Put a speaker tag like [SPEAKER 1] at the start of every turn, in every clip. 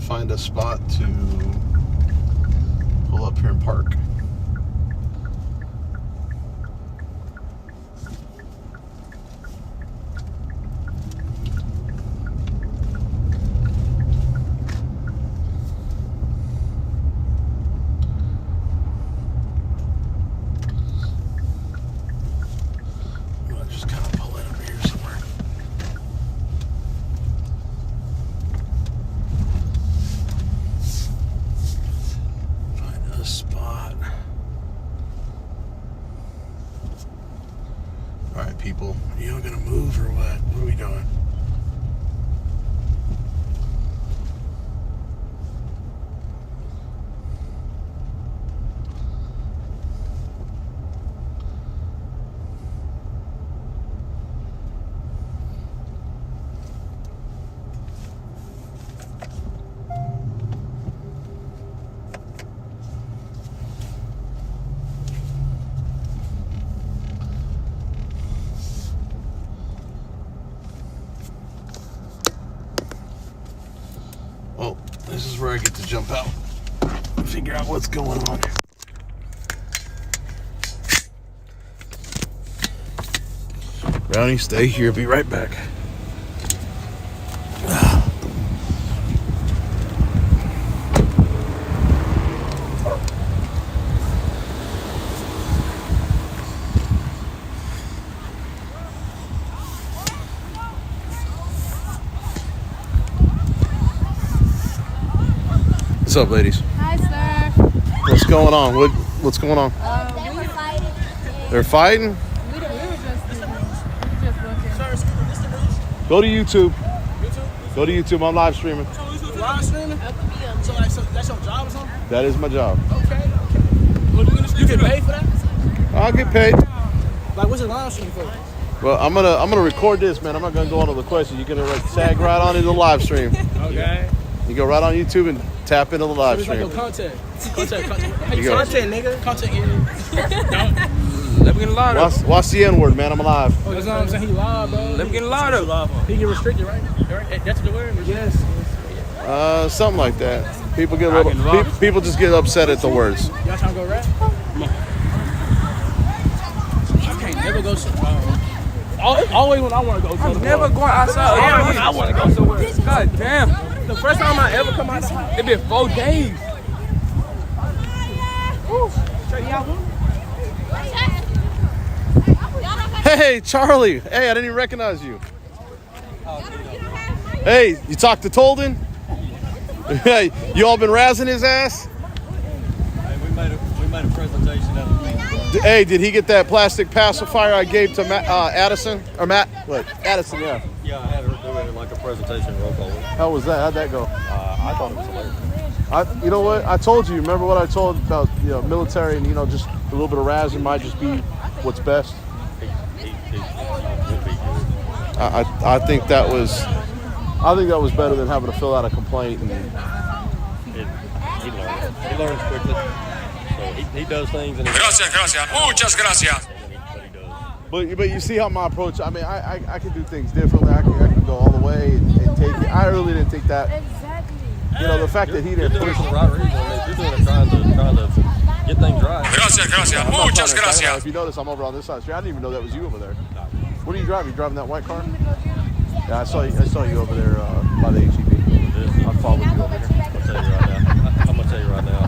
[SPEAKER 1] find a spot to pull up here and park. People, are you gonna move or what? What are we doing? This is where I get to jump out and figure out what's going on. Brownie, stay here. Be right back. What's up, ladies?
[SPEAKER 2] Hi, sir.
[SPEAKER 1] What's going on? What's going on?
[SPEAKER 2] They were fighting.
[SPEAKER 1] They're fighting?
[SPEAKER 2] We were just looking.
[SPEAKER 1] Go to YouTube. Go to YouTube. I'm live streaming.
[SPEAKER 3] Live streaming? So that's your job or something?
[SPEAKER 1] That is my job.
[SPEAKER 3] Okay. You get paid for that?
[SPEAKER 1] I'll get paid.
[SPEAKER 3] Like, what's the live stream for?
[SPEAKER 1] Well, I'm gonna record this, man. I'm not gonna go on to the question. You're gonna tag right on into the live stream.
[SPEAKER 3] Okay.
[SPEAKER 1] You go right on YouTube and tap into the live
[SPEAKER 3] It's like
[SPEAKER 1] stream.
[SPEAKER 3] your content. Content. How
[SPEAKER 1] You
[SPEAKER 3] you
[SPEAKER 1] go.
[SPEAKER 3] content, nigga? Content, yeah. Let me get a lot of.
[SPEAKER 1] Watch the N-word, man. I'm alive.
[SPEAKER 3] Oh, that's what I'm saying. He live, bro. Let me get a lot of. He get restricted, right? That's the word? Yes.
[SPEAKER 1] Something like that. People get a little. People just get upset at the words.
[SPEAKER 3] Y'all trying to go rap? Come on. I can't never go somewhere. Always when I want to go somewhere.
[SPEAKER 4] I'm never going outside. I want to go somewhere. God damn.
[SPEAKER 3] The first time I ever come out the house,
[SPEAKER 4] It been 4 days.
[SPEAKER 1] Hey, Charlie. Hey, I didn't even recognize you. Hey, you talked to Tolden? Hey, you all been razzing his ass?
[SPEAKER 5] Hey, we made a presentation of it.
[SPEAKER 1] Hey, did he get that plastic pacifier I gave to Addison? Or Matt? What? Addison, yeah.
[SPEAKER 5] Yeah, I had her do it like a presentation roll call.
[SPEAKER 1] How was that? How'd that go?
[SPEAKER 5] I thought it was hilarious.
[SPEAKER 1] You know what? I told you. Remember what I told about military and just a little bit of razzing might just be what's best.
[SPEAKER 5] He'll be good.
[SPEAKER 1] I think that was better than having to fill out a complaint. And
[SPEAKER 5] He learns. He learns quickly. So he does things. And
[SPEAKER 6] Gracias, muchas gracias.
[SPEAKER 1] but you see how my approach. I mean, I can do things differently. I can go all the way and take it. I really didn't think that.
[SPEAKER 2] Exactly.
[SPEAKER 1] The fact that he didn't
[SPEAKER 5] You're doing
[SPEAKER 1] push.
[SPEAKER 5] it for the right reason. You're doing it trying to get things right.
[SPEAKER 6] Gracias,
[SPEAKER 1] I'm not
[SPEAKER 6] muchas
[SPEAKER 1] trying to-
[SPEAKER 6] gracias.
[SPEAKER 1] If you notice, I'm over on this side of the street. I didn't even know that was you over there. What are you driving? You driving that white car? Yeah, I saw you over there by the HEB. I followed you over here.
[SPEAKER 5] I'm gonna tell you right now.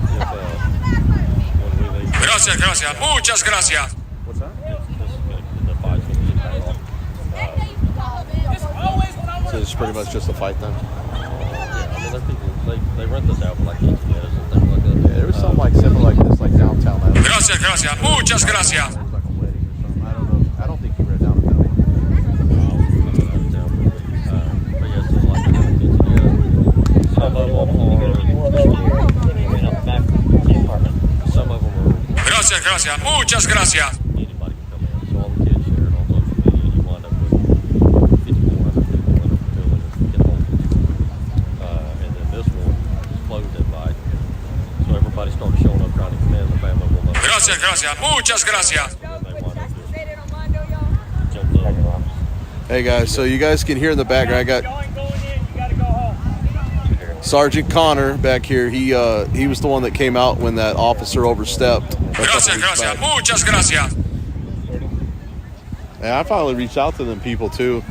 [SPEAKER 5] When we leave,
[SPEAKER 6] Gracias, muchas gracias.
[SPEAKER 1] What's that?
[SPEAKER 5] the fight's gonna get back off.
[SPEAKER 1] So it's pretty much just a fight then.
[SPEAKER 5] Yeah, I mean, there's people they rent this out for like quinceañeras and things like that.
[SPEAKER 1] Yeah, there was something like similar like this, like downtown.
[SPEAKER 6] Gracias, muchas gracias.
[SPEAKER 1] It was like a wedding or something. I don't know. I don't think you were down at that one.
[SPEAKER 5] But yes, it's like a quinceañera. Some of them are.
[SPEAKER 6] Gracias, muchas gracias.
[SPEAKER 5] Anybody can come in. So all the kids share it on social media, and you wind up with 5,400 people in the building to get home. And then this one closed at night. So everybody started showing up trying to come in. The family will know.
[SPEAKER 6] Gracias, muchas gracias.
[SPEAKER 5] And then they wind up just jumped up.
[SPEAKER 1] Hey guys, so you guys can hear in the background. I got.
[SPEAKER 3] Going in, you gotta go home.
[SPEAKER 1] Sergeant Connor back here, he was the one that came out when that officer overstepped.
[SPEAKER 6] Gracias, gracias. Muchas gracias.
[SPEAKER 1] And I finally reached out to them people too.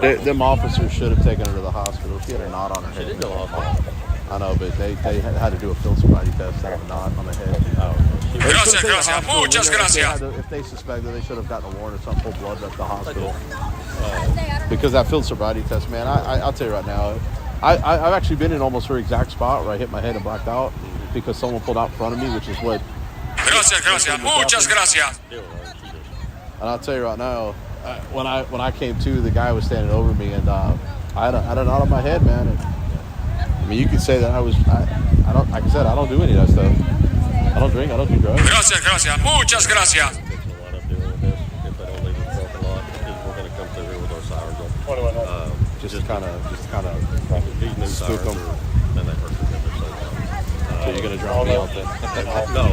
[SPEAKER 1] Them officers should have taken her to the hospital. She had a knot on her head.
[SPEAKER 5] She did go to the hospital.
[SPEAKER 1] I know, but they had to do a field sobriety test and have a knot on the head. They should have
[SPEAKER 6] Gracias,
[SPEAKER 1] taken her to the
[SPEAKER 6] gracias.
[SPEAKER 1] hospital.
[SPEAKER 6] Muchas gracias.
[SPEAKER 1] If they suspected, they should have gotten a warrant or something, pull blood at the hospital. Because that field sobriety test, man, I'll tell you right now, I've actually been in almost her exact spot where I hit my head and blacked out because someone pulled out in front of me, which is what.
[SPEAKER 6] Gracias, gracias. Muchas gracias.
[SPEAKER 1] And I'll tell you right now, when I came to, the guy was standing over me, and I had a knot on my head, man. And, I mean, you could say that I don't, like I said, I don't do any of that stuff. I don't drink, I don't do drugs.
[SPEAKER 6] Gracias, gracias. Muchas gracias.
[SPEAKER 5] Fixing a lot of dealing with this. If they don't leave the parking lot, because we're going to come through here with our sirens on.
[SPEAKER 1] Just kind of
[SPEAKER 5] These new
[SPEAKER 1] spook
[SPEAKER 5] sirens
[SPEAKER 1] them.
[SPEAKER 5] and they hurt them so loud.
[SPEAKER 1] So you're gonna drop me off then?
[SPEAKER 5] No,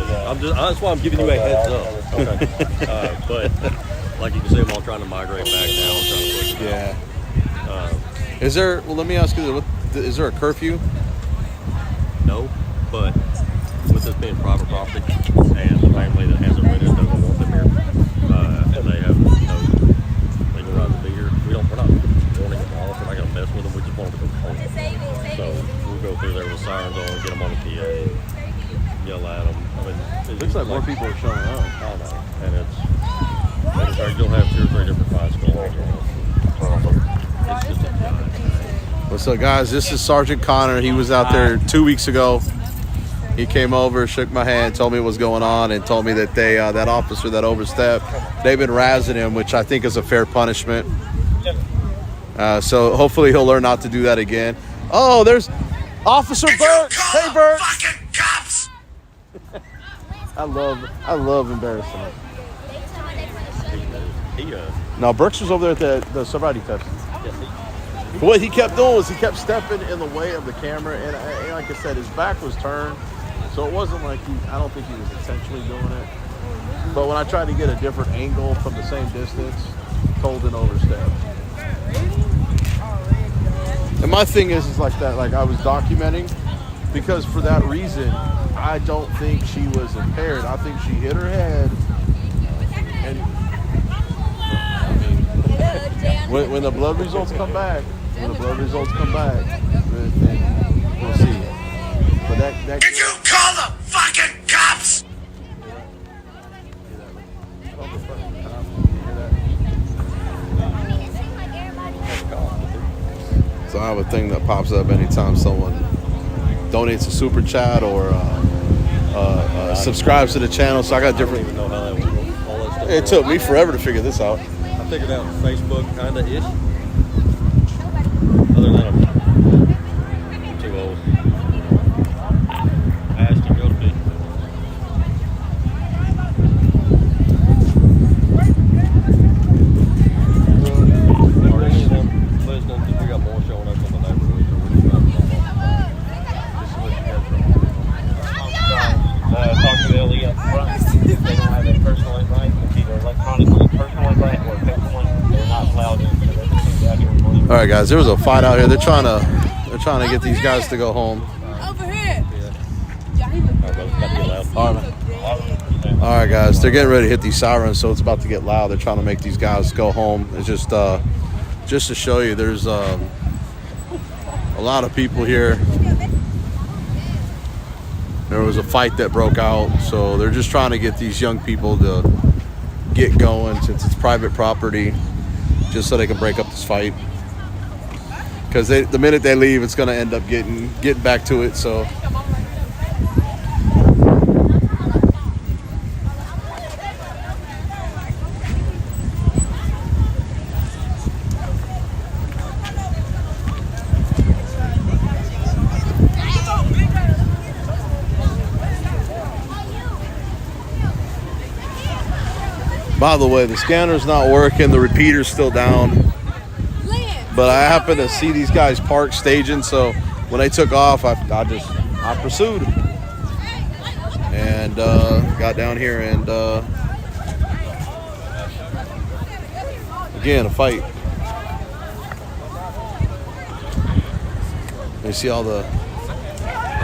[SPEAKER 5] that's why I'm giving you a heads up. Okay. But like you can see, I'm all trying to migrate back now. I'm trying to push it
[SPEAKER 1] Yeah.
[SPEAKER 5] out.
[SPEAKER 1] Is there? Well, let me ask you. Is there a curfew?
[SPEAKER 5] No, but with this being private property and the family that has it rented doesn't want them here, and they have no legal right to be here, we're not warning them off. We're not going to mess with them. We just want them to go home. So we'll go through there with sirens on, get them on the PA, yell at them. I mean,
[SPEAKER 1] It looks like more people are showing up.
[SPEAKER 5] I know, and you'll have 2 or 3 different fights going on. It's just a giant thing.
[SPEAKER 1] What's up, guys? This is Sergeant Connor. He was out there 2 weeks ago. He came over, shook my hand, told me what's going on, and told me that that officer that overstepped, they've been razzing him, which I think is a fair punishment. So hopefully he'll learn not to do that again. Oh, there's Officer Burt. Hey, Burt.
[SPEAKER 6] Fucking cops.
[SPEAKER 1] I love embarrassing him.
[SPEAKER 5] He
[SPEAKER 1] No, Burks was over there at the sobriety test. What he kept doing was he kept stepping in the way of the camera, and like I said, his back was turned, so it wasn't like I don't think he was intentionally doing it. But when I tried to get a different angle from the same distance, told an overstep. And my thing is like that, like I was documenting, because for that reason, I don't think she was impaired. I think she hit her head, and I mean, when the blood results come back, then we'll see. But that
[SPEAKER 6] Did you call the fucking cops?
[SPEAKER 1] So I have a thing that pops up anytime someone donates a super chat or subscribes to the channel. So I got different.
[SPEAKER 5] don't even know how that all that stuff
[SPEAKER 1] It took me forever to figure this out.
[SPEAKER 5] I figured out Facebook kind of ish. Other than I'm too old. Asked to go to be. Are any of them listening? Because we got more showing up in the neighborhood. So we're just driving along. Just to let you guys know.
[SPEAKER 7] Talk to the LE up front. If they don't have a personal invite, it's either electronically personal invite or paper one. They're not allowed in. So everything's out here.
[SPEAKER 1] All right, guys. There was a fight out here. They're trying to get these guys to go home.
[SPEAKER 2] Over here.
[SPEAKER 1] All right, guys. They're getting ready to hit these sirens, so it's about to get loud. They're trying to make these guys go home. It's just to show you, there's a lot of people here. There was a fight that broke out, so they're just trying to get these young people to get going since it's private property, just so they can break up this fight. Because the minute they leave, it's going to end up getting back to it. So. By the way, the scanner's not working. The repeater's still down. But I happened to see these guys parked staging, so when they took off, I pursued and got down here and again a fight. You see all the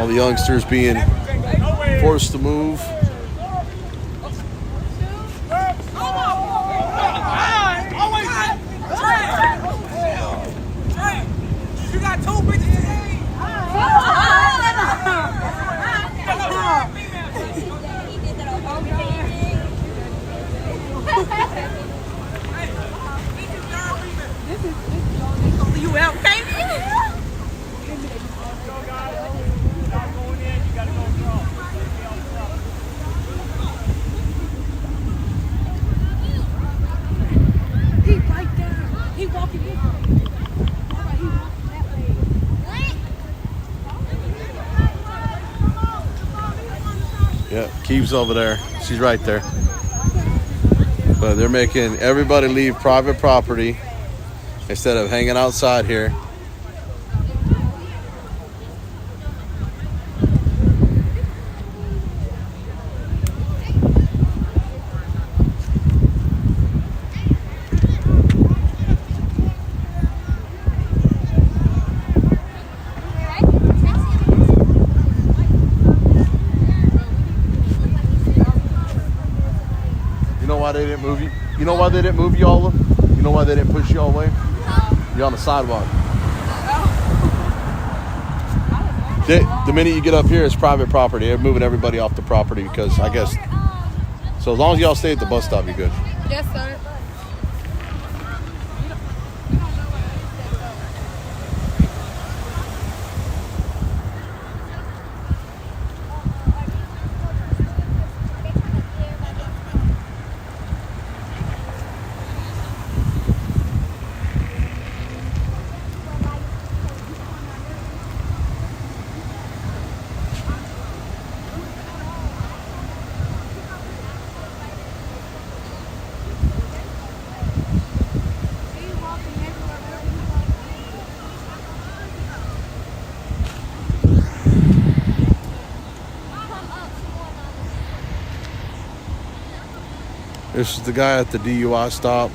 [SPEAKER 1] youngsters being forced to move.
[SPEAKER 4] You got two bitches today. You out, baby?
[SPEAKER 2] He right there. He walking in.
[SPEAKER 1] Yeah, Keeves over there. She's right there. But they're making everybody leave private property instead of hanging outside here. You know why they didn't move you? You know why they didn't move you all? You know why they didn't push you all away? You're on the sidewalk. The minute you get up here, it's private property. They're moving everybody off the property because I guess. So as long as y'all stay at the bus stop, you're good.
[SPEAKER 2] Yes, sir.
[SPEAKER 1] This is the guy at the DUI stop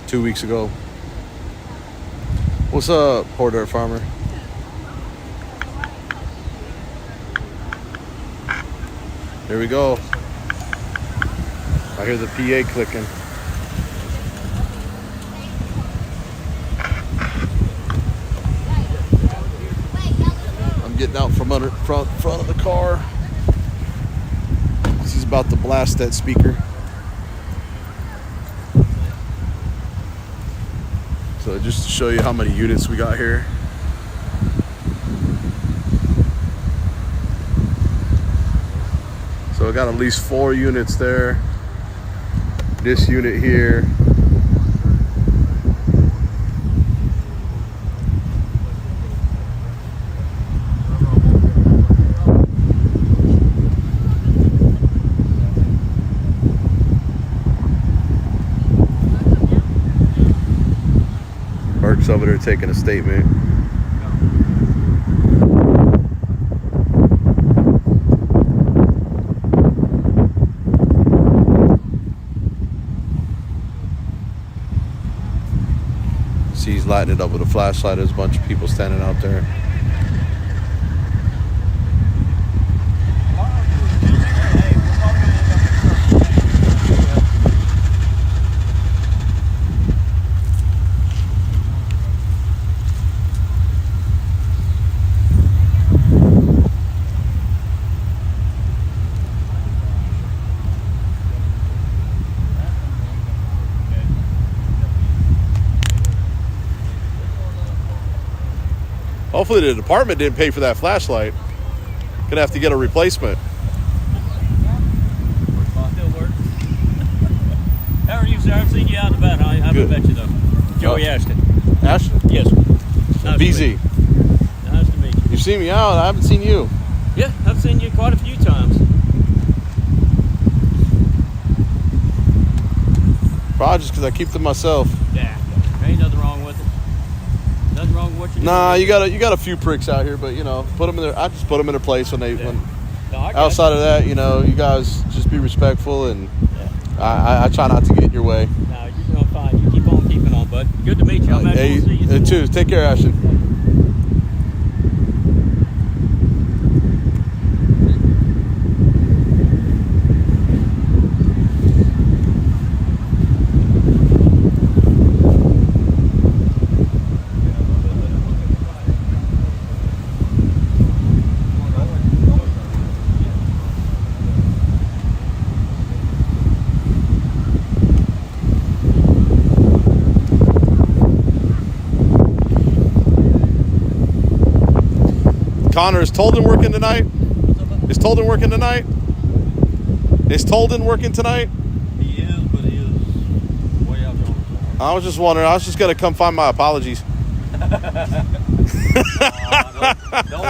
[SPEAKER 1] 2 weeks ago. What's up, poor dirt farmer? Here we go. I hear the PA clicking. I'm getting out from under front of the car. He's about to blast that speaker. So just to show you how many units we got here. So I got at least 4 units there. This unit here. Mark's over there taking a statement. See, he's lighting it up with a flashlight. There's a bunch of people standing out there. Hopefully the department didn't pay for that flashlight. Gonna have to get a replacement.
[SPEAKER 5] Still works. How are you, sir? I've seen you out and about. I haven't met you, though. Joey Ashton.
[SPEAKER 1] Ashton?
[SPEAKER 5] Yes. Nice
[SPEAKER 1] BZ.
[SPEAKER 5] Nice to meet you.
[SPEAKER 1] You've seen me out. I haven't seen you.
[SPEAKER 5] Yeah, I've seen you quite a few times.
[SPEAKER 1] Probably just because I keep to myself.
[SPEAKER 5] Yeah. Ain't nothing wrong with it. Nothing wrong with what you're
[SPEAKER 1] Nah,
[SPEAKER 5] doing.
[SPEAKER 1] you got a few pricks out here, but you know, put them in their. I just put them in their place when they.
[SPEAKER 5] Yeah.
[SPEAKER 1] When
[SPEAKER 5] No, I got
[SPEAKER 1] outside of that, you know, you guys just be respectful, and I try not to get in your way.
[SPEAKER 5] No, you're doing fine. You keep on keeping on, bud. Good to meet you. I'm happy
[SPEAKER 1] Hey,
[SPEAKER 5] to see you.
[SPEAKER 1] too. Take care, Ashton. Connor, is Tolden working tonight? Is Tolden working tonight? Is Tolden working tonight?
[SPEAKER 5] He is, but he is way out there.
[SPEAKER 1] I was just wondering. I was just gonna come find my apologies.
[SPEAKER 5] Don't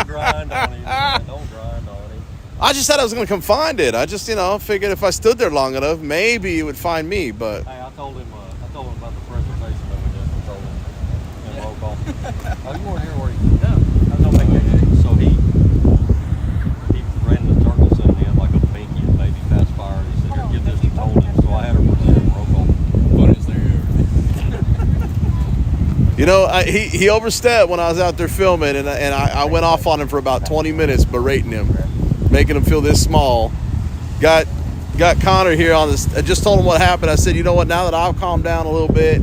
[SPEAKER 5] grind on him, man. Don't grind on him.
[SPEAKER 1] I just said I was gonna come find it. I just, figured if I stood there long enough, maybe it would find me. But
[SPEAKER 5] Hey, I told him about the presentation that we did. I told him in roll call. Oh, you weren't here, were you? No, I was on vacation. So he ran the turtles and he had like a Binky and baby pacifier. He said, "Here, give this to Tolden." So I had her present in roll call.
[SPEAKER 3] Funniest thing ever.
[SPEAKER 1] he overstepped when I was out there filming, and I went off on him for about 20 minutes, berating him, making him feel this small. Got Connor here on this. I just told him what happened. I said, you know what? Now that I've calmed down a little bit,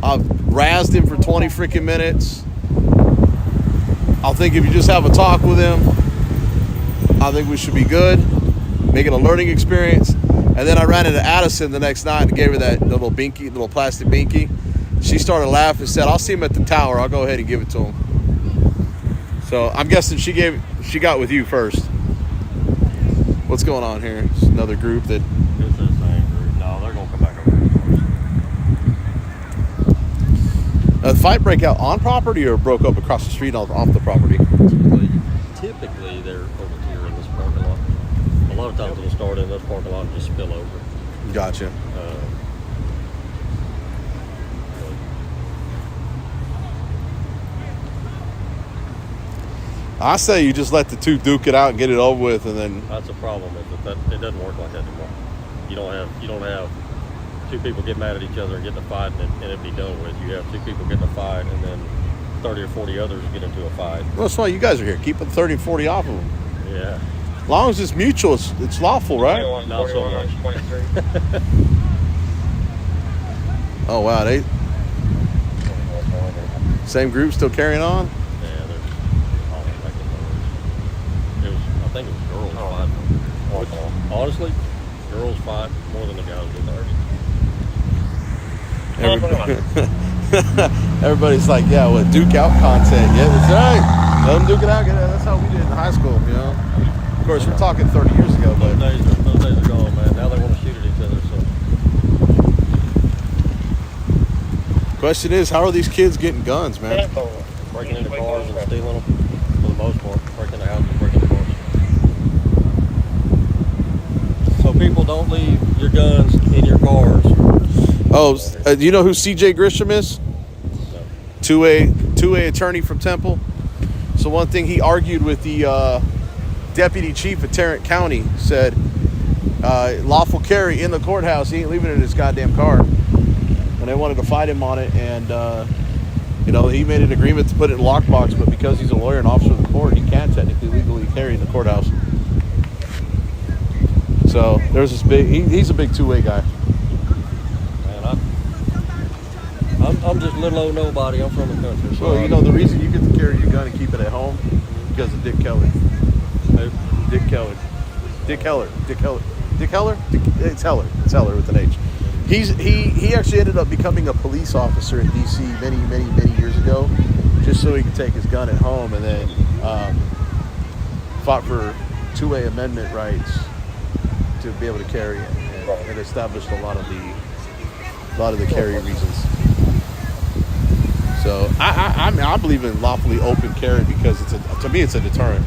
[SPEAKER 1] I've razzed him for 20 freaking minutes. I think if you just have a talk with him, I think we should be good. Make it a learning experience. And then I ran into Addison the next night and gave her that little plastic Binky. She started laughing and said, I'll see him at the tower. I'll go ahead and give it to him. So I'm guessing she got with you first. What's going on here? It's another group that...
[SPEAKER 5] It's the same group. No, they're going to come back over.
[SPEAKER 1] The fight break out on property or broke up across the street off the property?
[SPEAKER 5] Typically, they're over here in this parking lot. A lot of times it'll start in this parking lot and just spill over.
[SPEAKER 1] Gotcha. I say you just let the two duke it out and get it over with, and then...
[SPEAKER 5] That's a problem. That it doesn't work like that anymore. You don't have two people get mad at each other and get in a fight and it be done with. You have two people get in a fight and then 30 or 40 others get into a fight.
[SPEAKER 1] Well, that's why you guys are here. Keep it 30 and 40 off of them.
[SPEAKER 5] Yeah.
[SPEAKER 1] As long as it's mutual, it's lawful, right?
[SPEAKER 5] Not so much.
[SPEAKER 1] Oh, wow. Same group still carrying on?
[SPEAKER 5] Yeah, they're all making noise. I think it was girls fighting. Honestly, girls fight more than the guys do theirs.
[SPEAKER 1] Everybody's like, yeah, what, duke out content. Yeah, that's right. Let them duke it out. That's how we did in high school, Of course, we're talking 30 years ago, but...
[SPEAKER 5] Those days are gone, man. Now they want to shoot at each other, so...
[SPEAKER 1] Question is, how are these kids getting guns, man?
[SPEAKER 5] Breaking into cars and stealing them, for the most part. Breaking the houses and breaking the cars. So people, don't leave your guns in your cars.
[SPEAKER 1] Oh, do you know who CJ Grisham is?
[SPEAKER 5] No.
[SPEAKER 1] 2A attorney from Temple. So one thing he argued with the deputy chief of Tarrant County, said lawful carry in the courthouse, he ain't leaving it in his goddamn car. And they wanted to fight him on it, and he made an agreement to put it in a lockbox, but because he's a lawyer and officer of the court, he can't technically legally carry in the courthouse. So there's this big, he's a big 2A guy.
[SPEAKER 5] I'm just little old nobody. I'm from the country. So
[SPEAKER 1] Well, the reason you get to carry your gun and keep it at home because of Dick Keller. Dick Keller. It's Heller. It's Heller with an H. He actually ended up becoming a police officer in D.C. many years ago, just so he could take his gun at home, and then fought for 2A amendment rights to be able to carry it, and established a lot of the carry reasons. So I believe in lawfully open carry because to me it's a deterrent.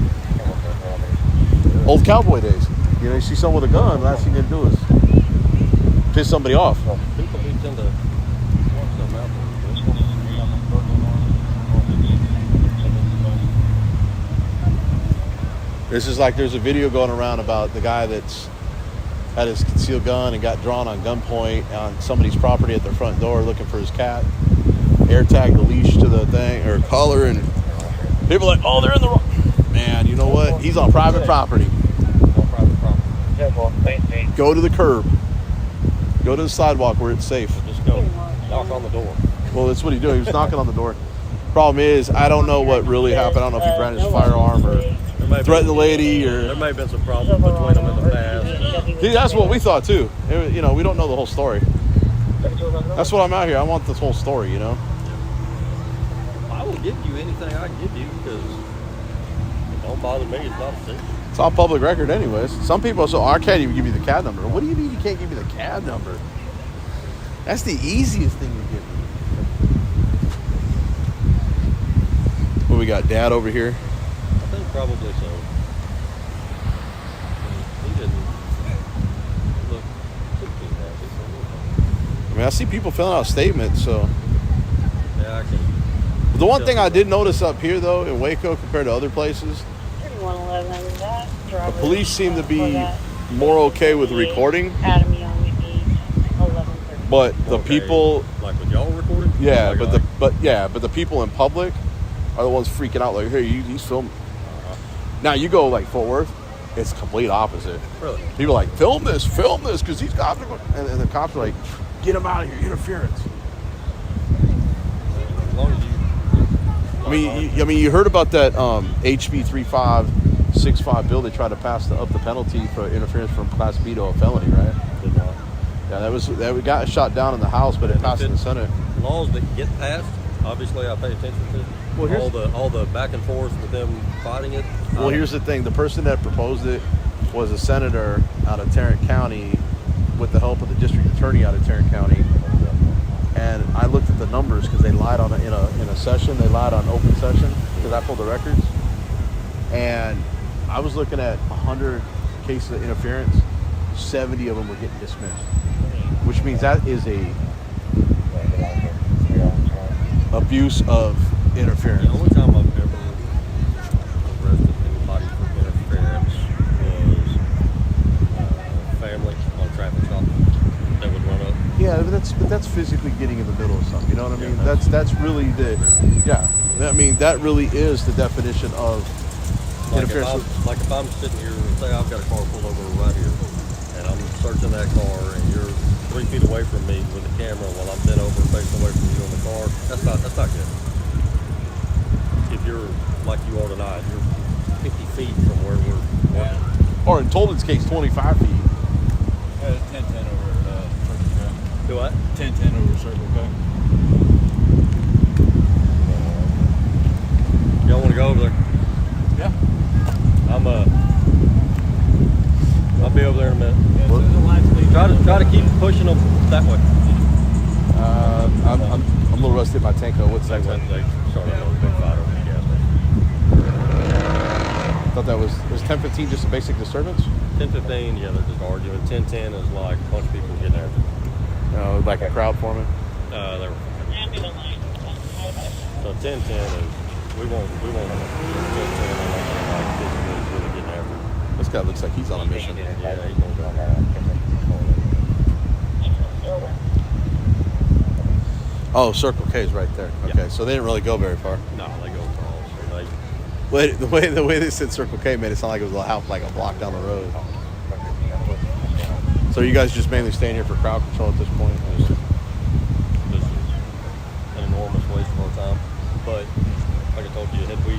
[SPEAKER 1] Old cowboy days. You see someone with a gun, last thing you can do is piss somebody off.
[SPEAKER 5] People do tend to watch them out there.
[SPEAKER 1] This is like there's a video going around about the guy that's had his concealed gun and got drawn on gunpoint on somebody's property at their front door looking for his cat. Air tagged the leash to the thing or collar, and people are like, oh, they're in the wrong. Man, you know what? He's on private property. Go to the curb. Go to the sidewalk where it's safe.
[SPEAKER 5] Just go knock on the door.
[SPEAKER 1] Well, that's what he did. He was knocking on the door. Problem is, I don't know what really happened. I don't know if he brandished a firearm or threatened the lady, or
[SPEAKER 5] there may have been some problems between them in the past.
[SPEAKER 1] See, that's what we thought too. We don't know the whole story. That's what I'm out here. I want this whole story.
[SPEAKER 5] I will give you anything I can give you because Don't bother me. It's not a secret.
[SPEAKER 1] It's on public record anyways. Some people, so I can't even give you the CAD number. What do you mean you can't give me the CAD number? That's the easiest thing to give me. What we got, Dad over here?
[SPEAKER 5] I think probably so. He didn't look too happy.
[SPEAKER 1] I mean, I see people filling out statements, so.
[SPEAKER 5] Yeah, I can.
[SPEAKER 1] The one thing I did notice up here, though, in Waco compared to other places, the police seem to be more okay with recording, but the people,
[SPEAKER 5] like with y'all recording,
[SPEAKER 1] yeah,
[SPEAKER 5] like
[SPEAKER 1] but the people in public are the ones freaking out. Like, hey, he's filming. Now you go like Fort Worth, it's complete opposite.
[SPEAKER 5] Really?
[SPEAKER 1] People are like, film this, because these cops are going, and the cops are like, get him out of here, interference.
[SPEAKER 5] As long as you.
[SPEAKER 1] I mean, you heard about that HB 3565 bill they tried to pass to up the penalty for interference from Class B to a felony, right?
[SPEAKER 5] Did not.
[SPEAKER 1] Yeah, that got shot down in the House, but it passed in the Senate.
[SPEAKER 5] Laws that get passed, obviously, I pay attention to.
[SPEAKER 1] Well,
[SPEAKER 5] all the back and forth with them fighting it.
[SPEAKER 1] Well, here's the thing: the person that proposed it was a senator out of Tarrant County, with the help of the district attorney out of Tarrant County. And I looked at the numbers because they lied on in a session. They lied on open session because I pulled the records. And I was looking at 100 cases of interference. 70 of them were getting dismissed, which means that is a abuse of interference.
[SPEAKER 5] The only time I've ever arrested anybody for interference was family on traffic stop that would run up.
[SPEAKER 1] Yeah, but that's physically getting in the middle of something. You know what I mean? Yeah, that's really I mean, that really is the definition of interference.
[SPEAKER 5] If I'm sitting here, say I've got a car pulled over right here, and I'm searching that car, and you're 3 feet away from me with a camera while I'm bent over facing away from you in the car. That's not good. If you're like you are tonight, you're 50 feet from where we're working.
[SPEAKER 1] Or in Tolden's case, 25 feet.
[SPEAKER 3] 10-10 over Circle K.
[SPEAKER 5] Do what?
[SPEAKER 3] 10-10 over Circle K.
[SPEAKER 5] Y'all want to go over there?
[SPEAKER 3] Yeah.
[SPEAKER 5] I'll be over there in a minute.
[SPEAKER 3] Yeah, so the lights leave.
[SPEAKER 5] Try to keep pushing them that way.
[SPEAKER 1] I'm a little rusty at my Tanko. What's that one?
[SPEAKER 5] They started a big fight over the gas station.
[SPEAKER 1] I thought that was 10-15 just a basic disturbance?
[SPEAKER 5] 10-15, yeah, they're just arguing. 10-10 is like a bunch of people getting after it.
[SPEAKER 1] Oh, like a crowd forming?
[SPEAKER 5] They were. So 10-10 is we won't 10-10 unless like physically is really getting after it.
[SPEAKER 1] This guy looks like he's on a mission.
[SPEAKER 5] Yeah, he's gonna go.
[SPEAKER 1] Oh, Circle K is right there. Okay,
[SPEAKER 5] Yeah.
[SPEAKER 1] so they didn't really go very far.
[SPEAKER 5] No, they go across. So they,
[SPEAKER 1] The way they said Circle K made it sound like it was like a block down the road. So you guys just mainly staying here for crowd control at this point?
[SPEAKER 5] this is an enormous waste of our time. But like I told you, had we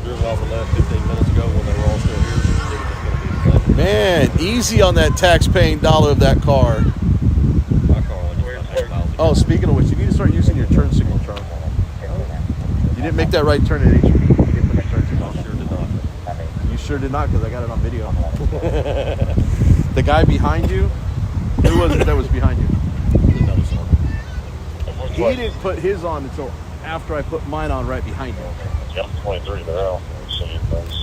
[SPEAKER 5] driven off and left 15 minutes ago when they were all still here, it was just going to be the same.
[SPEAKER 1] Man, easy on that tax-paying dollar of that car.
[SPEAKER 5] My car only gets about 8,000.
[SPEAKER 1] Oh, speaking of which, you need to start using your turn signal, Trump. You didn't make that right turn at HB. You didn't put your turn signal on.
[SPEAKER 5] Sure did not.
[SPEAKER 1] You sure did not, because I got it on video. The guy behind you, who was it that was behind you?
[SPEAKER 5] Another song.
[SPEAKER 1] He didn't put his on until after I put mine on right behind him.
[SPEAKER 7] Yep, 23 there.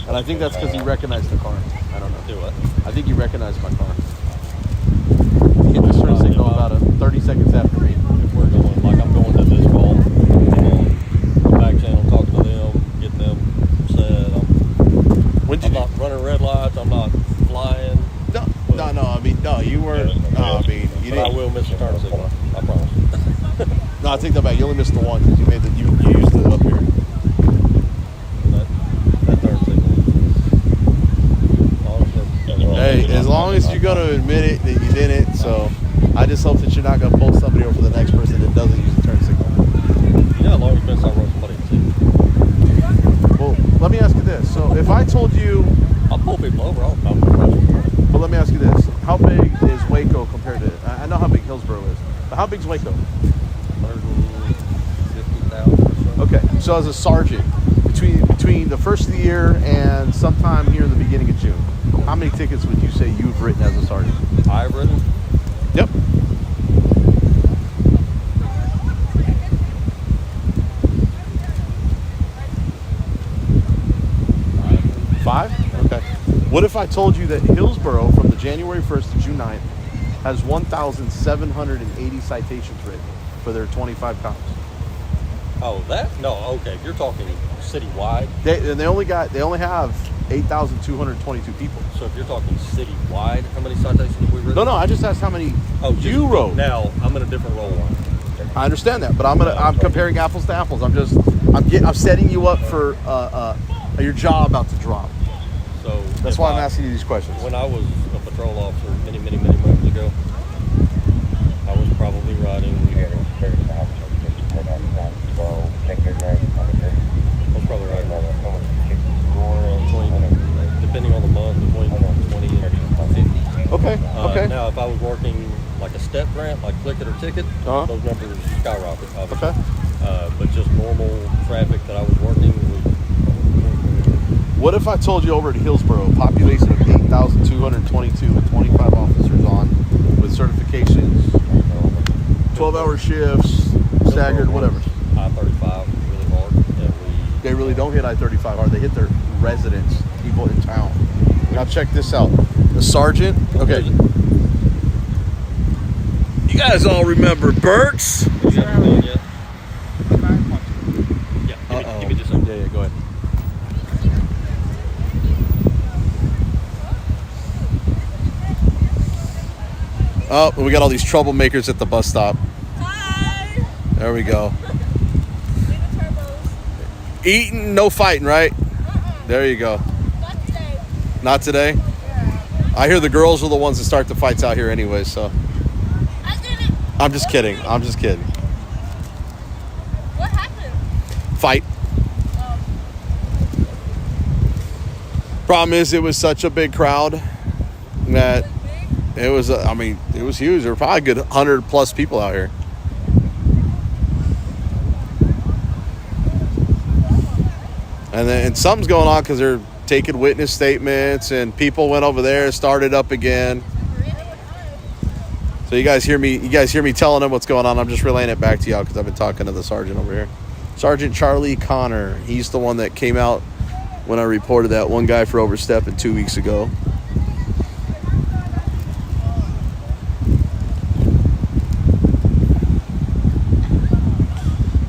[SPEAKER 1] And I think that's because he recognized the car. I don't know.
[SPEAKER 5] Do what?
[SPEAKER 1] I think he recognized my car. He hit the turn signal about 30 seconds after me.
[SPEAKER 5] If we're going, like I'm going to this call, I'm back channel talking to them, getting them said. I'm not running red lights. I'm not flying.
[SPEAKER 1] No. I mean, no, you weren't. No, I mean, you
[SPEAKER 5] But I
[SPEAKER 1] didn't.
[SPEAKER 5] will miss the turn signal. I promise.
[SPEAKER 1] No, I take that back. You only missed the one because you used it up here.
[SPEAKER 5] That turn signal. Honestly.
[SPEAKER 1] Hey, as long as you're gonna admit it that you didn't, so I just hope that you're not gonna pull somebody over for the next person that doesn't use the turn signal.
[SPEAKER 5] You know how long it's been since I run somebody to see?
[SPEAKER 1] Well, let me ask you this. So if I told you,
[SPEAKER 5] I'll pull people over. I'll
[SPEAKER 1] but let me ask you this: how big is Waco compared to? I know how big Hillsboro is, but how big is Waco?
[SPEAKER 5] 150,000 or so.
[SPEAKER 1] Okay, so as a sergeant, between the first of the year and sometime here in the beginning of June, how many tickets would you say you've written as a sergeant?
[SPEAKER 5] I've written.
[SPEAKER 1] Yep. 5? Okay. What if I told you that Hillsborough from the January 1st to June 9th has 1,780 citations written for their 25 cops?
[SPEAKER 5] Oh, that? No, okay. You're talking citywide.
[SPEAKER 1] They only have 8,222 people.
[SPEAKER 5] So if you're talking citywide, how many citations have we written?
[SPEAKER 1] No, I just asked how many
[SPEAKER 5] Oh,
[SPEAKER 1] you wrote.
[SPEAKER 5] Now I'm in a different role.
[SPEAKER 1] I understand that, but I'm comparing apples to apples. I'm setting you up for your job about to drop.
[SPEAKER 5] So
[SPEAKER 1] that's why I'm asking you these questions.
[SPEAKER 5] When I was a patrol officer many months ago, I was probably riding. I was probably riding depending on the month, between 20 and 50.
[SPEAKER 1] Okay.
[SPEAKER 5] Now, if I was working like a step grant, like click it or ticket, those numbers skyrocket, obviously.
[SPEAKER 1] Okay.
[SPEAKER 5] But just normal traffic that I was working was.
[SPEAKER 1] What if I told you over at Hillsborough, population of 8,222 with 25 officers on with certifications, 12-hour shifts, staggered, whatever.
[SPEAKER 5] I-35 really hard.
[SPEAKER 1] They really don't hit I-35 hard. They hit their residents, people in town. Now check this out. The sergeant, okay. You guys all remember Burks?
[SPEAKER 5] Yeah, give me just a
[SPEAKER 1] Yeah, go ahead. Oh, we got all these troublemakers at the bus stop.
[SPEAKER 2] Hi.
[SPEAKER 1] There we go. Eating, no fighting, right? There you go.
[SPEAKER 2] Not today.
[SPEAKER 1] Not today?
[SPEAKER 2] Yeah.
[SPEAKER 1] I hear the girls are the ones that start the fights out here anyway, so.
[SPEAKER 2] I didn't.
[SPEAKER 1] I'm just kidding.
[SPEAKER 2] What happened?
[SPEAKER 1] Fight. Problem is, it was such a big crowd that it was, it was huge. There were probably a good 100 plus people out here. And something's going on because they're taking witness statements and people went over there, started up again. So you guys hear me telling them what's going on. I'm just relaying it back to y'all because I've been talking to the sergeant over here. Sergeant Charlie Connor. He's the one that came out when I reported that one guy for overstepping 2 weeks ago.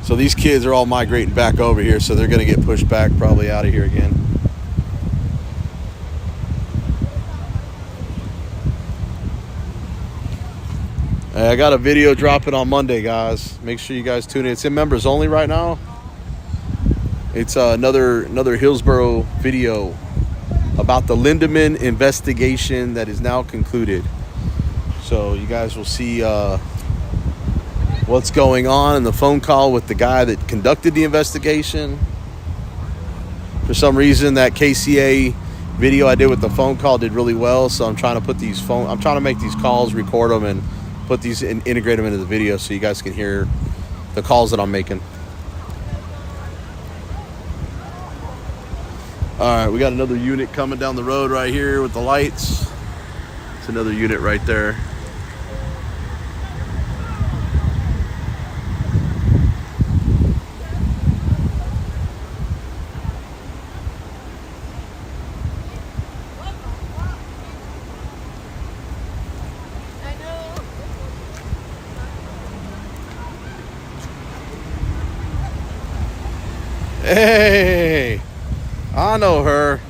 [SPEAKER 1] So these kids are all migrating back over here, so they're going to get pushed back probably out of here again. I got a video dropping on Monday, guys. Make sure you guys tune in. It's in members only right now. It's another Hillsborough video about the Lindemann investigation that is now concluded. So you guys will see what's going on in the phone call with the guy that conducted the investigation. For some reason, that KCA video I did with the phone call did really well, so I'm trying to make these calls, record them, and put these integrate them into the video so you guys can hear the calls that I'm making. All right, we got another unit coming down the road right here with the lights. It's another unit right there. Hey, I know her.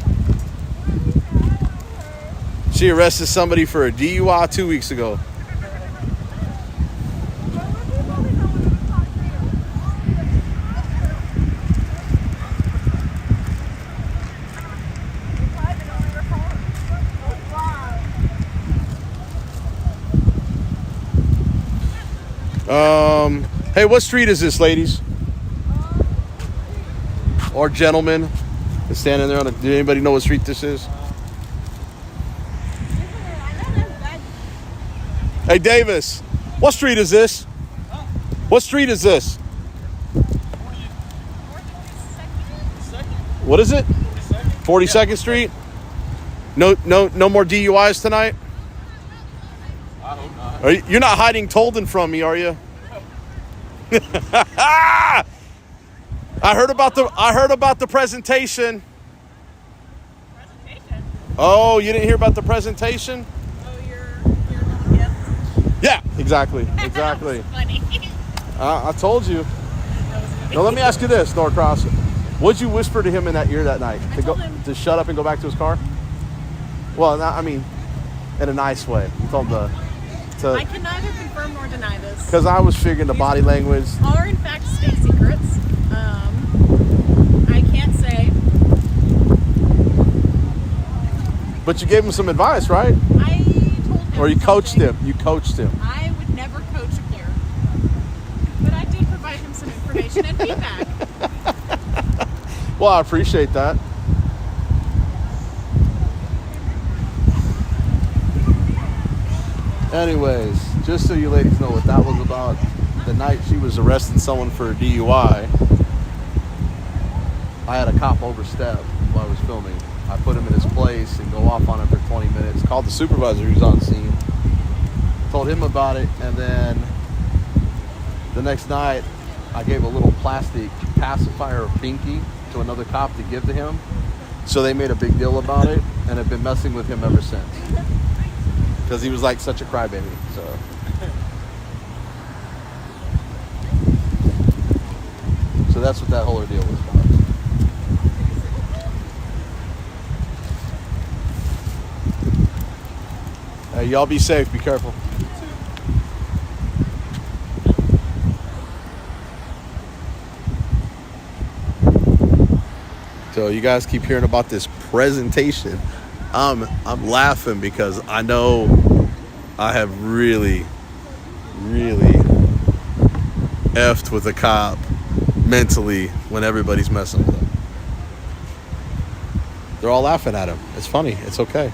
[SPEAKER 1] She arrested somebody for a DUI 2 weeks ago. Hey, what street is this, ladies? Or gentlemen that's standing there did anybody know what street this is? Hey, Davis, what street is this? What street is this? What is it? 42nd Street? No more DUIs tonight?
[SPEAKER 3] I hope not.
[SPEAKER 1] You're not hiding Tolden from me, are you? I heard about the presentation.
[SPEAKER 2] Presentation?
[SPEAKER 1] Oh, you didn't hear about the presentation?
[SPEAKER 2] Oh, you're
[SPEAKER 1] Yeah, exactly. Exactly.
[SPEAKER 2] funny.
[SPEAKER 1] I told you. Now let me ask you this, Norcross. What'd you whisper to him in that ear that night?
[SPEAKER 2] I told him
[SPEAKER 1] to shut up and go back to his car? Well, I mean, in a nice way. You told him
[SPEAKER 2] I can neither confirm nor deny this.
[SPEAKER 1] because I was figuring the body language.
[SPEAKER 2] Are in fact state secrets. I can't say.
[SPEAKER 1] But you gave him some advice, right?
[SPEAKER 2] I told him.
[SPEAKER 1] Or you coached
[SPEAKER 2] something.
[SPEAKER 1] him. You coached him.
[SPEAKER 2] I would never coach a player, but I did provide him some information and feedback.
[SPEAKER 1] Well, I appreciate that. Anyways, just so you ladies know what that was about, the night she was arresting someone for a DUI, I had a cop overstep while I was filming. I put him in his place and go off on him for 20 minutes. Called the supervisor who's on scene. Told him about it, and then the next night I gave a little plastic pacifier of Binky to another cop to give to him. So they made a big deal about it and have been messing with him ever since. Because he was like such a crybaby. So that's what that whole ordeal was about. Hey, y'all be safe. Be careful. So you guys keep hearing about this presentation. I'm laughing because I know I have really effed with a cop mentally when everybody's messing with him. They're all laughing at him. It's funny. It's okay.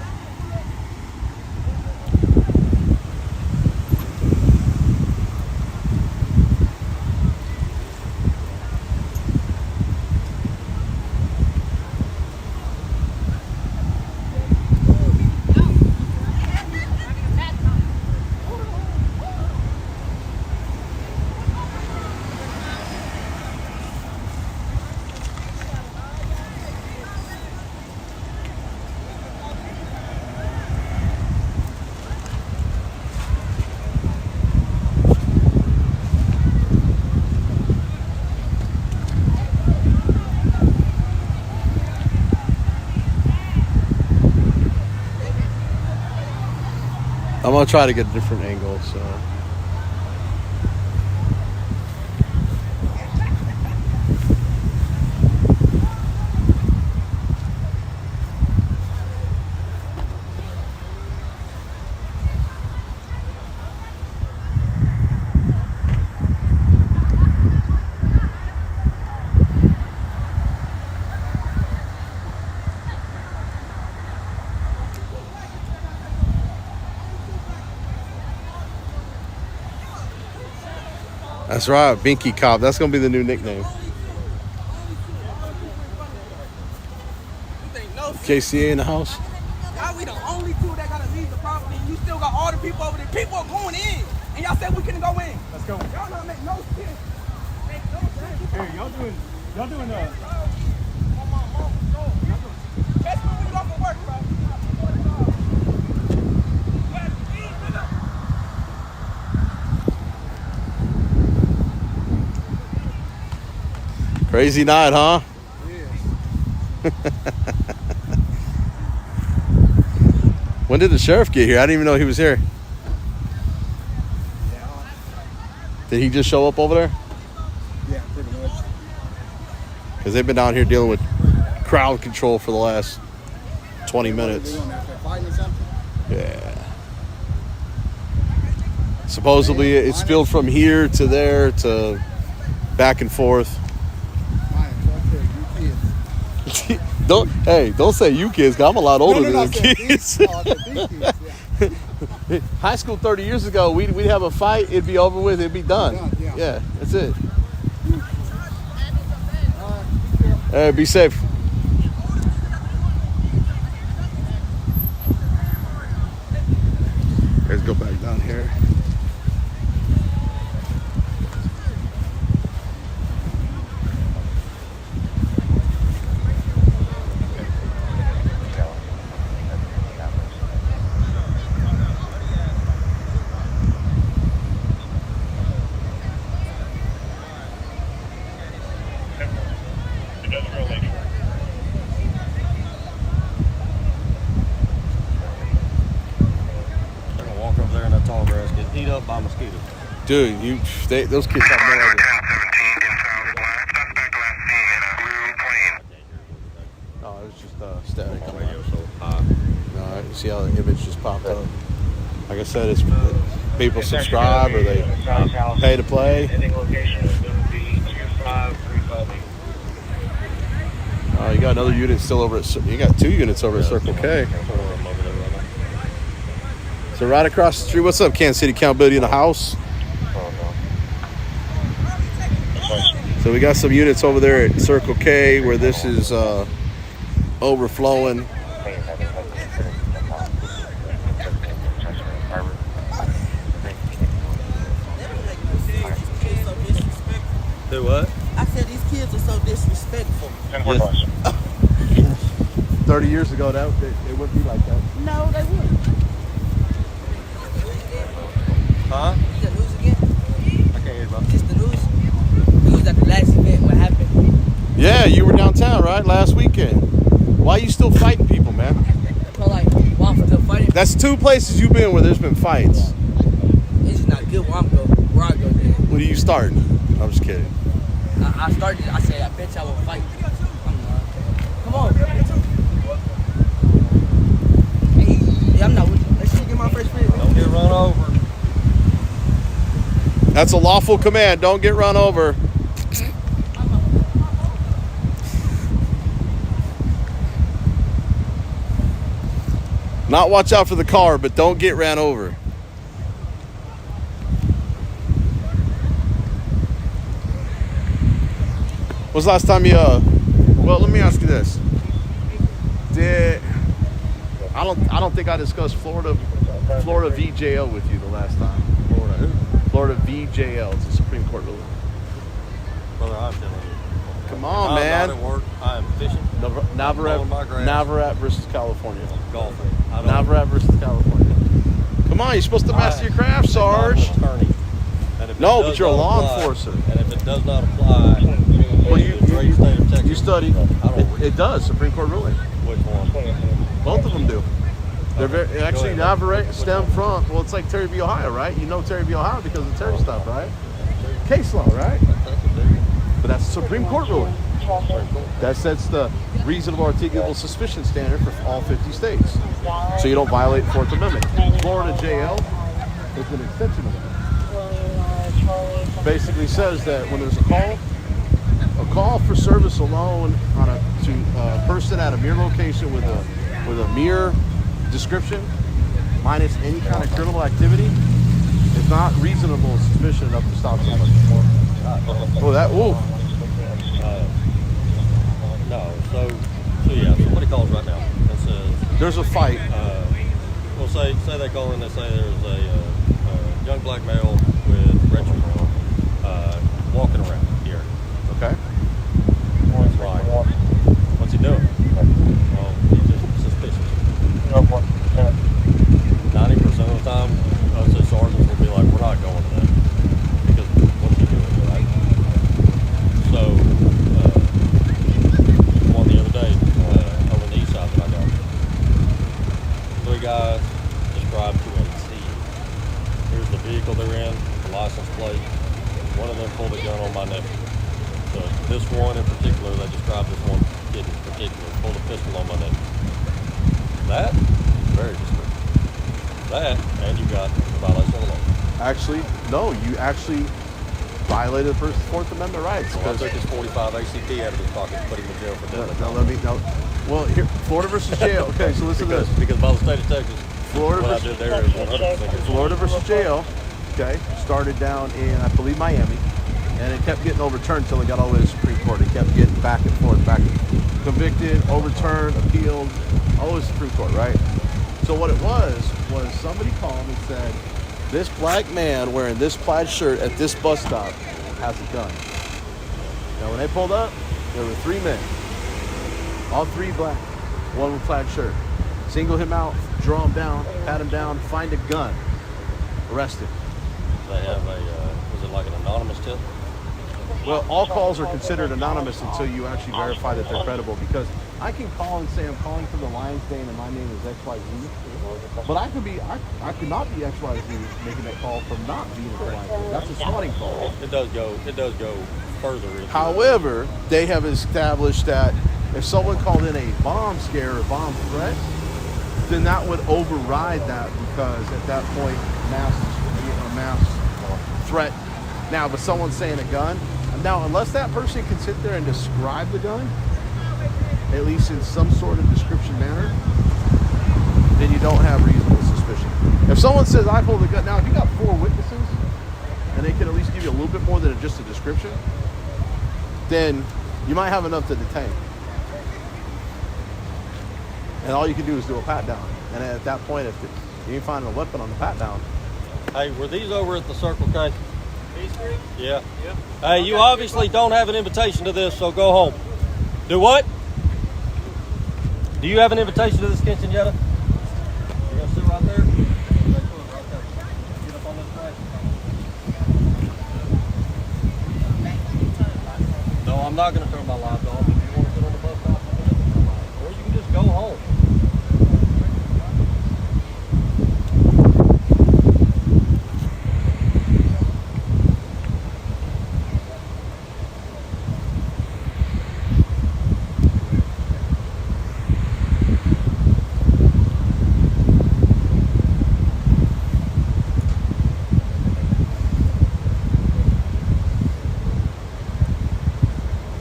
[SPEAKER 1] I'm gonna try to get a different angle, so. That's right, Binky Cop. That's gonna be the new nickname. KCA in the house.
[SPEAKER 4] Y'all, we the only two that gotta leave the property. You still got all the people over there. People are going in, and y'all said we couldn't go in. Let's go. Y'all not make no sense. Make no sense.
[SPEAKER 3] Hey, y'all doing
[SPEAKER 4] Catch me when you go for work, bro.
[SPEAKER 1] Crazy night, huh?
[SPEAKER 4] Yeah.
[SPEAKER 1] When did the sheriff get here? I didn't even know he was here. Did he just show up over there?
[SPEAKER 4] Yeah, pretty much.
[SPEAKER 1] Because they've been down here dealing with crowd control for the last 20 minutes. Yeah. Supposedly it spilled from here to there to back and forth. Don't say you kids, because I'm a lot older than the kids. High school 30 years ago, we'd have a fight, it'd be over with, it'd be done. Yeah, that's it. Hey, be safe. Let's go back down here.
[SPEAKER 5] By mosquitoes.
[SPEAKER 1] Dude, those kids have no idea. No, it was just static.
[SPEAKER 5] Radio so high.
[SPEAKER 1] No, you see how the image just popped up. Like I said, it's people subscribe or they pay to play. You got another unit still over at. You got 2 units over at Circle K. So right across the street. What's up, Kansas City Accountability in the house? So we got some units over there at Circle K where this is overflowing.
[SPEAKER 5] Do what?
[SPEAKER 8] I said these kids are so disrespectful.
[SPEAKER 5] Yes.
[SPEAKER 1] 30 years ago, it wouldn't be like that.
[SPEAKER 8] No, they wouldn't.
[SPEAKER 5] Huh?
[SPEAKER 8] Is the news again?
[SPEAKER 5] I can't hear you, bro.
[SPEAKER 8] It's the news. News at the last event. What happened?
[SPEAKER 1] Yeah, you were downtown, right? Last weekend. Why are you still fighting people, man?
[SPEAKER 8] So like, well, I'm still fighting.
[SPEAKER 1] That's 2 places you've been where there's been fights.
[SPEAKER 8] It's just not good where I go there.
[SPEAKER 1] What are you starting? I'm just kidding.
[SPEAKER 8] I started. I said, I bet y'all will fight. Come on. Hey, yeah, I'm not with you. Let's see, get my first fit.
[SPEAKER 5] Don't get run over.
[SPEAKER 1] That's a lawful command. Don't get run over. Not watch out for the car, but don't get ran over. When's the last time you well, let me ask you this. I don't think I discussed Florida VJL with you the last time.
[SPEAKER 5] Florida who?
[SPEAKER 1] Florida VJL. It's a Supreme Court ruling.
[SPEAKER 5] Brother, I'm telling you.
[SPEAKER 1] Come on,
[SPEAKER 5] I'm
[SPEAKER 1] man.
[SPEAKER 5] not at work. I am fishing.
[SPEAKER 1] Navarat versus California.
[SPEAKER 5] Golfing.
[SPEAKER 1] Navarat versus California. Come on, you're supposed to master your craft, Sarge. No, but you're a law enforcer.
[SPEAKER 5] And if it does not apply,
[SPEAKER 1] Well,
[SPEAKER 5] in the great state of Texas,
[SPEAKER 1] you study. It does. Supreme Court ruling.
[SPEAKER 5] which one?
[SPEAKER 1] Both of them do. They're very, actually Navarat stem from. Well, it's like Terry v. Ohio, right? You know Terry v. Ohio because of Terry stuff, right? Case law, right? But that's a Supreme Court ruling. That sets the reasonable articulable suspicion standard for all 50 states. So you don't violate the 4th Amendment. Florida JL is an extension of that. Basically says that when there's a call for service alone to a person at a mere location with a mere description, minus any kind of criminal activity, is not reasonable suspicion enough to stop somebody. Oh, that, whoa.
[SPEAKER 5] No, so yeah, somebody calls right now and says
[SPEAKER 1] there's a fight.
[SPEAKER 5] Well, say they call in and say there's a young black male with red shirt walking around here.
[SPEAKER 1] Okay.
[SPEAKER 5] It's like, what's he doing? Well, he's just suspicious. 90% of the time, us as sergeants will be like, we're not going to that because what's he doing, right? So, one the other day over on the east side that I got, 3 guys described to a T. Here's the vehicle they're in, the license plate. One of them pulled a gun on my nephew. So this one in particular, they described this one kid in particular, pulled a pistol on my nephew. That, very disturbing. That, and you got a violation of the law.
[SPEAKER 1] Actually, no, you actually violated the 4th Amendment rights.
[SPEAKER 5] So I took his 45 ACT out of his pocket and put him in jail for deadly.
[SPEAKER 1] Well, here, Florida versus jail. Okay, so listen to this.
[SPEAKER 5] Because by the state of Texas,
[SPEAKER 1] Florida
[SPEAKER 5] what I
[SPEAKER 1] versus,
[SPEAKER 5] did there is 100%.
[SPEAKER 1] Florida versus jail, okay, started down in, I believe, Miami, and it kept getting overturned until it got all the way to the Supreme Court. It kept getting back and forth, convicted, overturned, appealed, all the way to the Supreme Court, right? So what it was somebody called and said, this black man wearing this plaid shirt at this bus stop has a gun. Now when they pulled up, there were 3 men. All 3 black, one with plaid shirt. Single him out, draw him down, pat him down, find a gun, arrest him.
[SPEAKER 5] They have was it like an anonymous tip?
[SPEAKER 1] Well, all calls are considered anonymous until you actually verify that they're credible, because I can call and say I'm calling from the Lions Den and my name is XYZ, but I could not be XYZ making that call from not being at the Lions Den. That's a swatting call.
[SPEAKER 5] It does go further into
[SPEAKER 1] However, they have established that if someone called in a bomb scare or bomb threat, then that would override that, because at that point, mass threat. Now, but someone's saying a gun. Now, unless that person can sit there and describe the gun, at least in some sort of description manner, then you don't have reasonable suspicion. If someone says, I pulled the gun, now if you got 4 witnesses, and they can at least give you a little bit more than just a description, then you might have enough to detain. And all you can do is do a pat down. And at that point, if you ain't finding a weapon on the pat down.
[SPEAKER 5] Hey, were these over at the Circle K? Yeah. Yep. Hey, you obviously don't have an invitation to this, so go home. Do what? Do you have an invitation to this quinceañera? You're gonna sit right there? Get up on this way. No, I'm not gonna turn my lights off. If you want to sit on the bus stop, or you can just go home.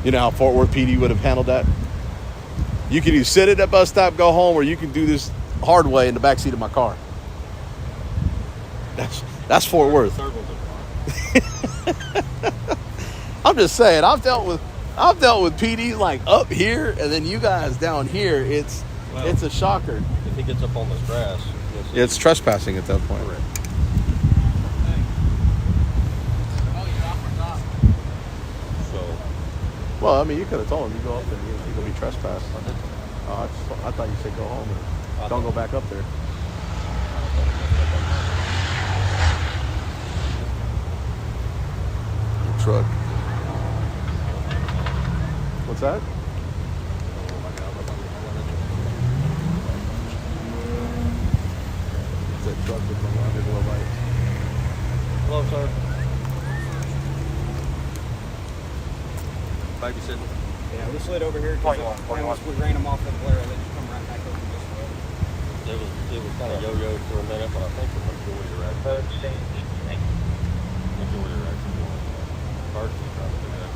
[SPEAKER 1] You know how Fort Worth PD would have handled that? You can either sit at that bus stop, go home, or you can do this hard way in the backseat of my car. That's Fort Worth. I'm just saying, I've dealt with PD like up here, and then you guys down here. It's a shocker.
[SPEAKER 5] If he gets up on this grass,
[SPEAKER 1] it's trespassing at that point.
[SPEAKER 5] Correct.
[SPEAKER 1] Well, I mean, you could have told him, you go up there, you're going to be trespassed. I thought you said go home and don't go back up there. Truck. What's that? It's that truck with the underglow lights.
[SPEAKER 5] Hello, sir. Babysitting.
[SPEAKER 8] Yeah, we slid over here because we ran them off the glare and then come right back over this way.
[SPEAKER 5] It was kind of yo-yoed for a minute, but I think the majority are actually First, he's trying to do that.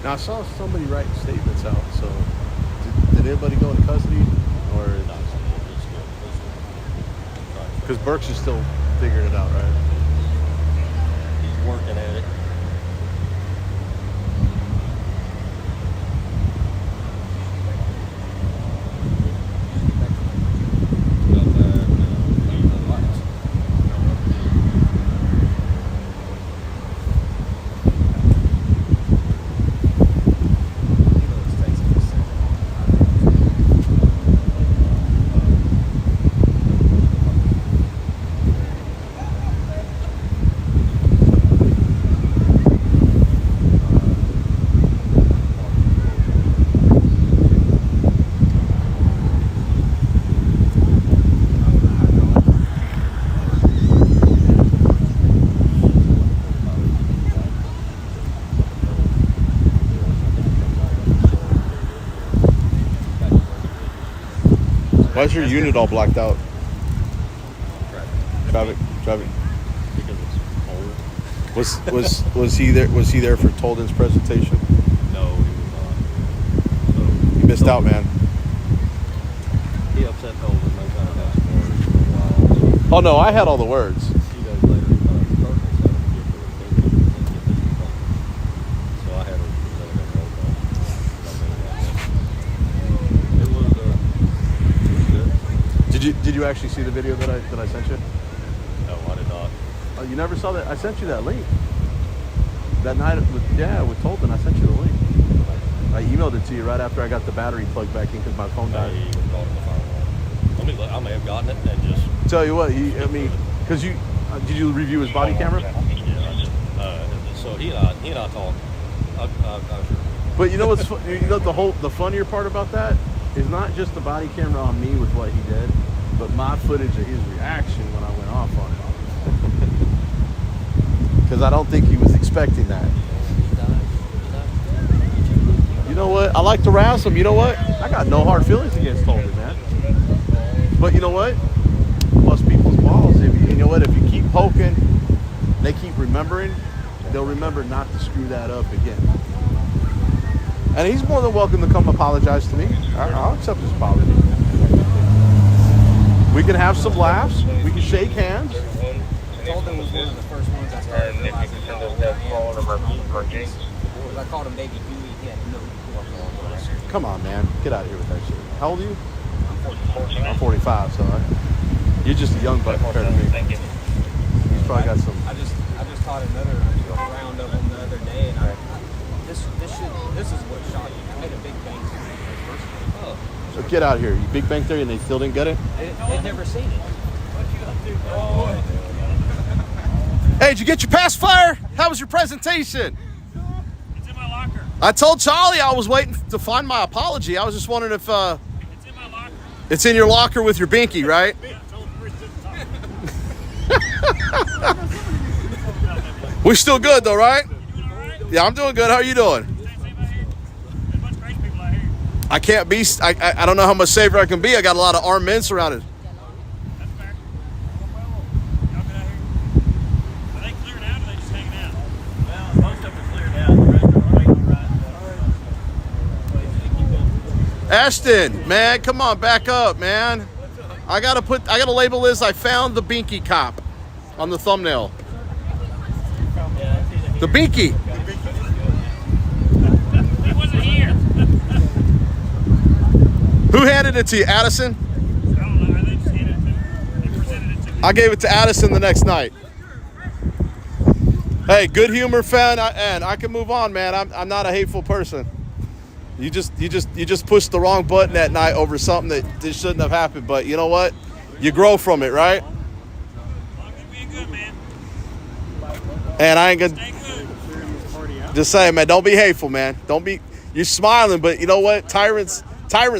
[SPEAKER 1] Now I saw somebody writing statements out. So did anybody go into custody, or because Burks is still figuring it out, right?
[SPEAKER 5] He's working at it.
[SPEAKER 1] Why is your unit all blacked out? Traffic.
[SPEAKER 5] Because it's old.
[SPEAKER 1] Was he there? Was he there for Tolden's presentation? missed out, man.
[SPEAKER 5] He upset Holden. They kind of got some words for a while.
[SPEAKER 1] Oh no, I had all the words.
[SPEAKER 5] A few days later, he thought the clerk was going to get to the thing and get this done. So I had to let him roll call. It was good.
[SPEAKER 1] Did you actually see the video that I sent you?
[SPEAKER 5] No, I did not.
[SPEAKER 1] Oh, you never saw that? I sent you that link. That night with Tolton, I sent you the link. I emailed it to you right after I got the battery plugged back in because my phone died.
[SPEAKER 5] I even thought of the firewall. Let me look. I may have gotten it and just.
[SPEAKER 1] Tell you what, because did you review his body camera?
[SPEAKER 5] Yeah, I did. So he and I talked. I'm sure.
[SPEAKER 1] But you know what's the funnier part about that is not just the body camera on me with what he did, but my footage of his reaction when I went off on it. Because I don't think he was expecting that. You know what? I like to razz him. You know what? I got no hard feelings against Holden, man. But you know what? Bust people's balls. You know what? If you keep poking, they keep remembering, they'll remember not to screw that up again. And he's more than welcome to come apologize to me. I'll accept his apology. We can have some laughs. We can shake hands.
[SPEAKER 8] Holden was one of the first ones I started realizing how old I am. I called him Baby Huey. He had no clue.
[SPEAKER 1] Come on, man. Get out of here with that shit. How old are you?
[SPEAKER 8] I'm
[SPEAKER 1] 45. I'm 45, so you're just a young buck compared to me. He's probably got some.
[SPEAKER 8] I just caught another round of them the other day, and this is what shocked me. I made a big bang theory.
[SPEAKER 1] So get out of here. You big bang theory and they still didn't get it?
[SPEAKER 8] They'd never seen it.
[SPEAKER 1] Hey, did you get your pacifier? How was your presentation?
[SPEAKER 6] It's in my locker.
[SPEAKER 1] I told Charlie I was waiting to find my apology. I was just wondering if
[SPEAKER 6] It's in my locker.
[SPEAKER 1] it's in your locker with your binky, right?
[SPEAKER 6] Yeah, I told him it's in the top.
[SPEAKER 1] We're still good though, right?
[SPEAKER 6] You doing all right?
[SPEAKER 1] Yeah, I'm doing good. How are you doing?
[SPEAKER 6] Same out here. There's a bunch of crazy people out here.
[SPEAKER 1] I can't be. I don't know how much safer I can be. I got a lot of armed men surrounded.
[SPEAKER 6] That's fair. Y'all been out here? Are they clearing out or are they just hanging out? Well, most of them are cleared out. The rest are waiting right.
[SPEAKER 1] Ashton, man, come on, back up, man. I gotta label this. I found the Binky cop on the thumbnail. The Binky.
[SPEAKER 6] He wasn't here.
[SPEAKER 1] Who handed it to you, Addison?
[SPEAKER 6] I don't know. They just handed it to me. They presented it to me.
[SPEAKER 1] I gave it to Addison the next night. Hey, good humor fan, and I can move on, man. I'm not a hateful person. You just pushed the wrong button that night over something that shouldn't have happened. But you know what? You grow from it, right?
[SPEAKER 6] Long as being good, man.
[SPEAKER 1] And I ain't gonna
[SPEAKER 6] Stay good.
[SPEAKER 1] just say, man, don't be hateful, man. Don't be. You're smiling, but you know what? Tyrants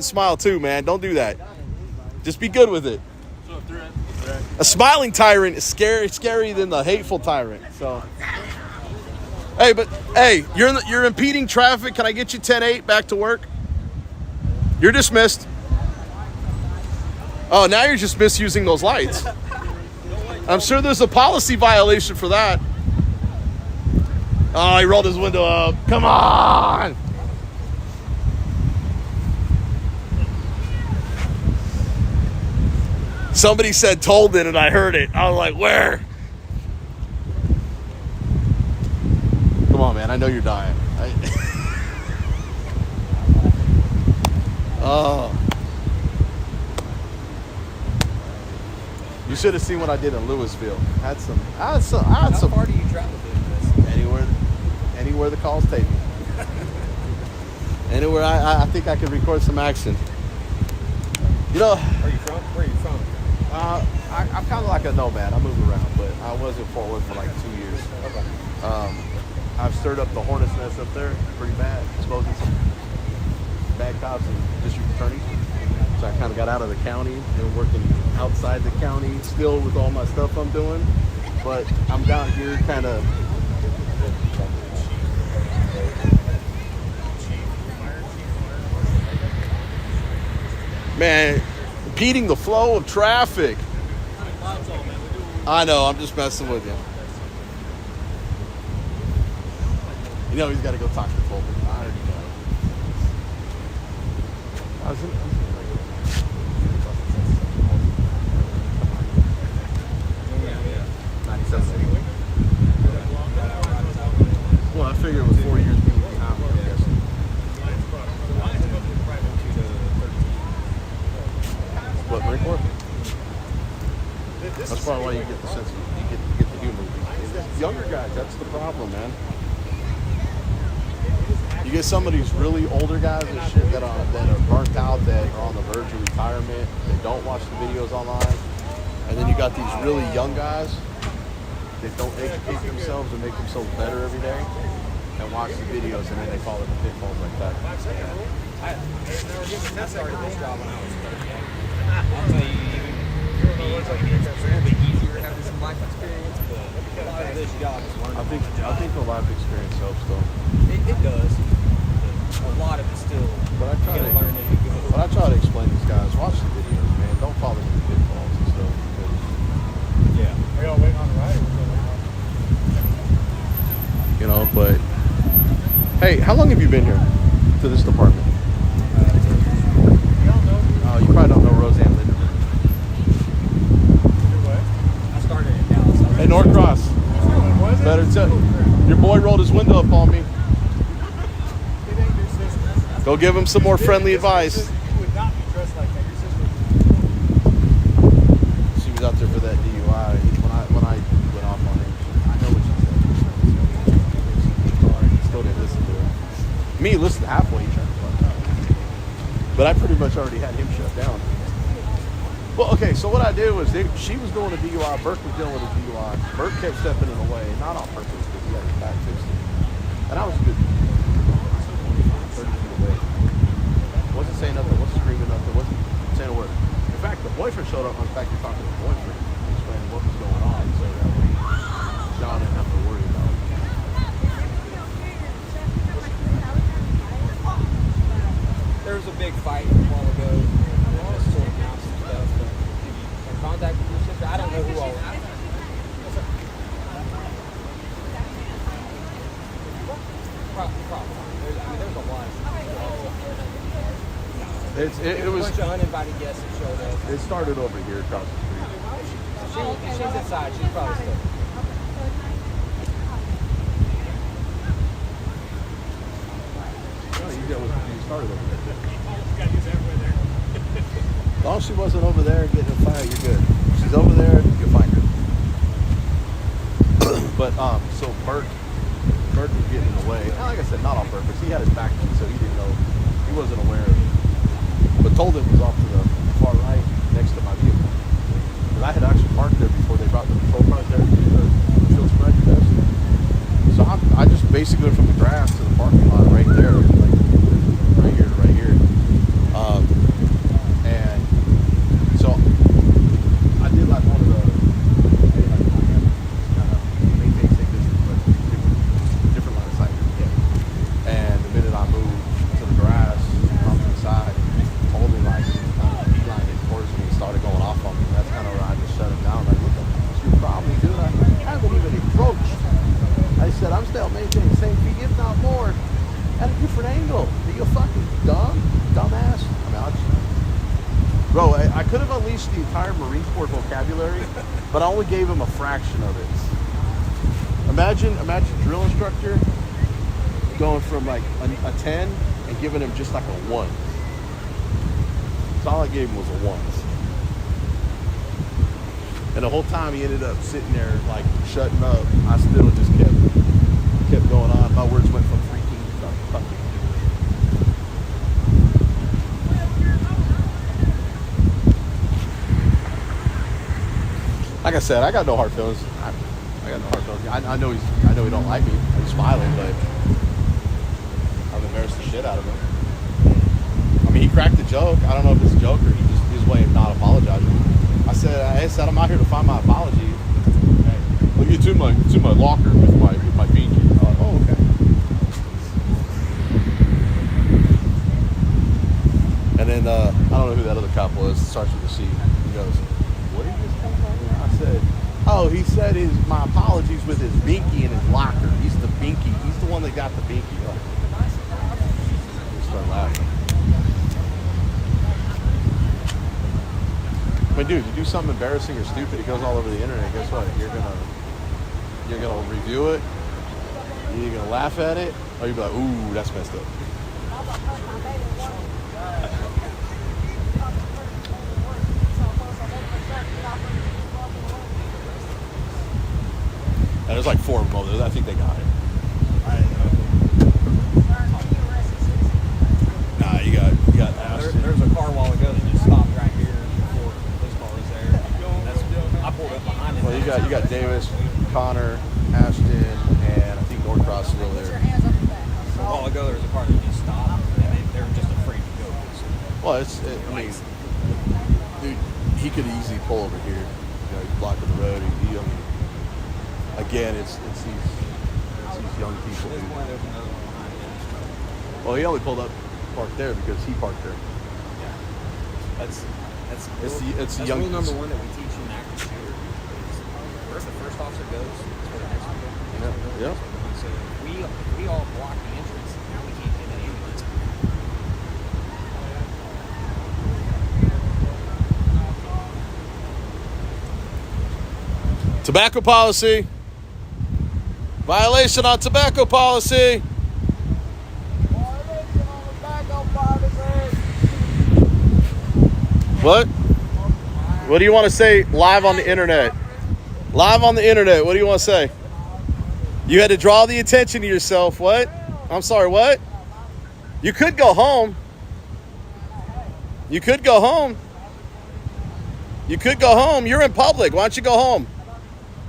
[SPEAKER 1] smile too, man. Don't do that. Just be good with it. A smiling tyrant is scarier than the hateful tyrant. So, hey, you're impeding traffic. Can I get you 10-8 back to work? You're dismissed. Oh, now you're just misusing those lights. I'm sure there's a policy violation for that. Oh, he rolled his window up. Come on. Somebody said Tolden and I heard it. I was like, where? Come on, man. I know you're dying. Oh. You should have seen what I did in Louisville. I had some.
[SPEAKER 8] How far do you travel doing this?
[SPEAKER 1] Anywhere the calls take me. Anywhere I think I could record some action. You know.
[SPEAKER 8] Where are you from? Where are you from?
[SPEAKER 1] I'm kind of like a nomad. I move around, but I was in Fort Worth for like 2 years.
[SPEAKER 8] Okay.
[SPEAKER 1] I've stirred up the hornet's nest up there pretty bad, exposing some bad cops and district attorneys. So I kind of got out of the county and working outside the county still with all my stuff I'm doing. But I'm down here kind of. Man, impeding the flow of traffic. I know, I'm just messing with you. You know he's got to go talk to Fulton. I already know. Well, I figure it was 4 years being behind me, I guess. What, Marine Corps? That's probably why you get the sense of, you get the humor. Younger guys, that's the problem, man. You get some of these really older guys and shit that are burnt out, that are on the verge of retirement, that don't watch the videos online. And then you got these really young guys that don't educate themselves and make themselves better every day and watch the videos, and then they fall into pitfalls like that.
[SPEAKER 8] I started this job when I was 30. I'll tell you, it's a little bit easier having some life experience, but a lot of this job is learning.
[SPEAKER 1] I think the life experience helps, though.
[SPEAKER 8] It does. A lot of it still.
[SPEAKER 1] But I try to
[SPEAKER 8] learn as you go.
[SPEAKER 1] But I try to explain to these guys, watch the videos, man. Don't fall into the pitfalls and stuff. Because,
[SPEAKER 8] Yeah.
[SPEAKER 3] Are y'all waiting on the ride?
[SPEAKER 1] you know, but hey, how long have you been here to this department? Oh, you probably don't know Roseanne Linderman.
[SPEAKER 8] I started in Dallas.
[SPEAKER 1] Hey, Norcross. Better tell your boy rolled his window up on me. Go give him some more friendly advice.
[SPEAKER 3] You would not be dressed like that. Your sister.
[SPEAKER 1] She was out there for that DUI. When I went off on him, I know what she said. Sorry, still didn't listen to her. Me listened halfway. He tried to fuck out. But I pretty much already had him shut down. Well, okay, so what I did was she was doing a DUI. Burke was dealing with a DUI. Burke kept stepping in the way, not on purpose, because he had his back fixed. And I was good. 30 feet away. Wasn't saying nothing, wasn't screaming nothing, wasn't saying a word. In fact, the boyfriend showed up. In fact, you're talking to the boyfriend, explaining what was going on, so that way John didn't have to worry about it.
[SPEAKER 8] There was a big fight a while ago. Just sorting out some stuff. But in contact with your sister, I don't know who all. Probably. There's a lot.
[SPEAKER 1] It was.
[SPEAKER 8] A bunch of uninvited guests that showed up.
[SPEAKER 1] It started over here across the street.
[SPEAKER 8] She's inside. She's probably still.
[SPEAKER 1] No, you started over there. As long as she wasn't over there getting a fire, you're good. If she's over there, you'll find her. But so Burke was getting in the way. And like I said, not on purpose. He had his back to, so he didn't know. He wasn't aware of it. But told him it was off to the far right, next to my vehicle. Because I had actually parked there before they brought the patrol cars there to do the field sobriety test. So I just basically went from the grass to the parking lot right there, like right here to right here. And so I did like one of the maintain safe distance, but different line of sight. Yeah. And the minute I moved to the grass on the side, told me like beeline it towards me and started going off on me. That's kind of where I just shut him down. Like, what's your problem, dude? I haven't even approached. I said, I'm still maintaining the same feet, if not more, at a different angle. Are you fucking dumbass? I mean, bro, I could have unleashed the entire Marine Corps vocabulary, but I only gave him a fraction of it. Imagine drill instructor going from like a 10 and giving him just like a 1. So all I gave him was a 1. And the whole time he ended up sitting there like shutting up. I still just kept going on. My words went from freaking to fucking. Like I said, I got no hard feelings. I got no hard feelings. I know he don't like me. I'm smiling, but I've embarrassed the shit out of him. I mean, he cracked a joke. I don't know if it's a joke or he just his way of not apologizing. I said, I'm out here to find my apology. I'll get to my locker with my Binky. Oh, okay. And then I don't know who that other cop was. It starts with a C. He goes, "What did you just come from?" I said, "Oh, he said my apologies with his Binky in his locker. He's the Binky. He's the one that got the Binky." He started laughing. I mean, dude, you do something embarrassing or stupid, it goes all over the internet. Guess what? You're gonna review it. You're gonna laugh at it, or you'll be like, "Ooh, that's messed up." And there's like 4 of them over there. I think they got it. Nah, you got
[SPEAKER 8] There's a car a while ago that just stopped right here before this car was there. I pulled up behind it.
[SPEAKER 1] Well, you got Davis, Connor, Ashton, and I think Norcross still there.
[SPEAKER 8] A while ago there was a car that just stopped and they were just afraid to go.
[SPEAKER 1] Well, I mean, dude, he could easily pull over here. You know, he's blocking the road. Again, it's these young people.
[SPEAKER 8] At this point, there's another one behind him.
[SPEAKER 1] Well, he only pulled up, parked there because he parked there.
[SPEAKER 8] That's
[SPEAKER 1] It's the young
[SPEAKER 8] rule number 1 that we teach in active shooter. Where the first officer goes, that's where the next one goes.
[SPEAKER 1] Yeah.
[SPEAKER 8] So if we all block the entrance, now we can't get an ambulance.
[SPEAKER 1] Tobacco policy. Violation on tobacco policy. What? What do you want to say live on the internet? Live on the internet. What do you want to say? You had to draw the attention to yourself. What? I'm sorry, what? You could go home. You could go home. You could go home. You're in public. Why don't you go home?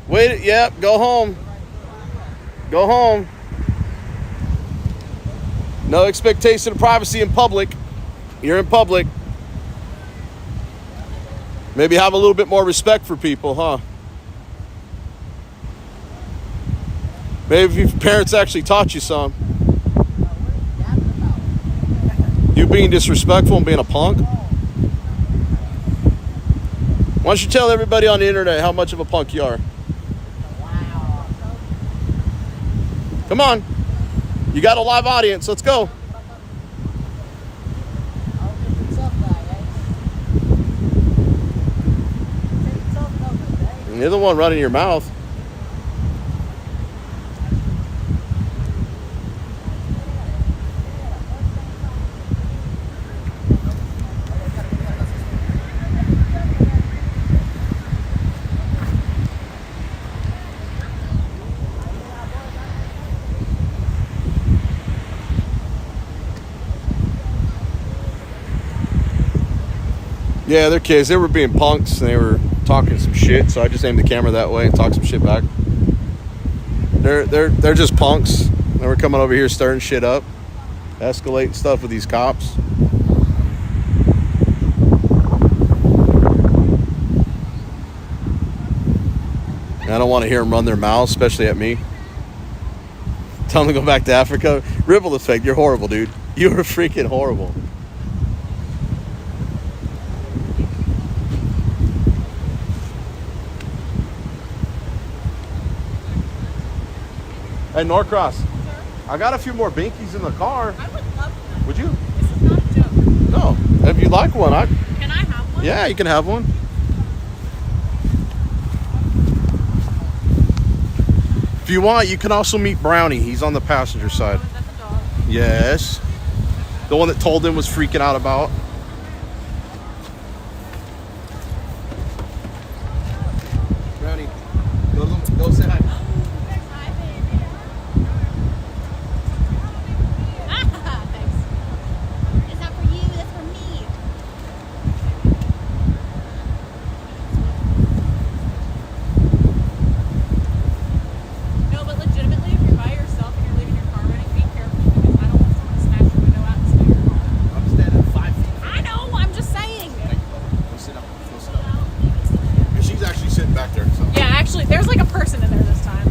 [SPEAKER 1] Wait, yep, go home. Go home. No expectation of privacy in public. You're in public. Maybe have a little bit more respect for people, huh? Maybe if your parents actually taught you some. You being disrespectful and being a punk? Why don't you tell everybody on the internet how much of a punk you are? Come on. You got a live audience. Let's go. You're the one running your mouth. Yeah, they're kids. They were being punks and they were talking some shit, so I just aimed the camera that way and talked some shit back. They're just punks. They were coming over here stirring shit up, escalating stuff with these cops. I don't want to hear them run their mouths, especially at me. Tell them to go back to Africa. Ripple effect. You're horrible, dude. You are freaking horrible. Hey, Norcross, I got a few more Binkies in the car.
[SPEAKER 2] I would love one.
[SPEAKER 1] Would you?
[SPEAKER 2] This is not a joke.
[SPEAKER 1] No. If you'd like one,
[SPEAKER 2] Can I have one?
[SPEAKER 1] yeah, you can have one. If you want, you can also meet Brownie. He's on the passenger side.
[SPEAKER 2] Oh, is that the dog?
[SPEAKER 1] Yes. The one that told him was freaking out about.
[SPEAKER 8] Brownie, go say hi.
[SPEAKER 2] Hi, baby. Thanks. It's not for you, that's for me. No, but legitimately, if you're by yourself and you're leaving your car running, be careful because I don't want someone to smash your window out and steal your car.
[SPEAKER 8] I'm standing 5 feet.
[SPEAKER 2] I know, I'm just saying.
[SPEAKER 1] Go sit down. Go sit down. And she's actually sitting back there. So.
[SPEAKER 2] Yeah, actually, there's like a person in there this time.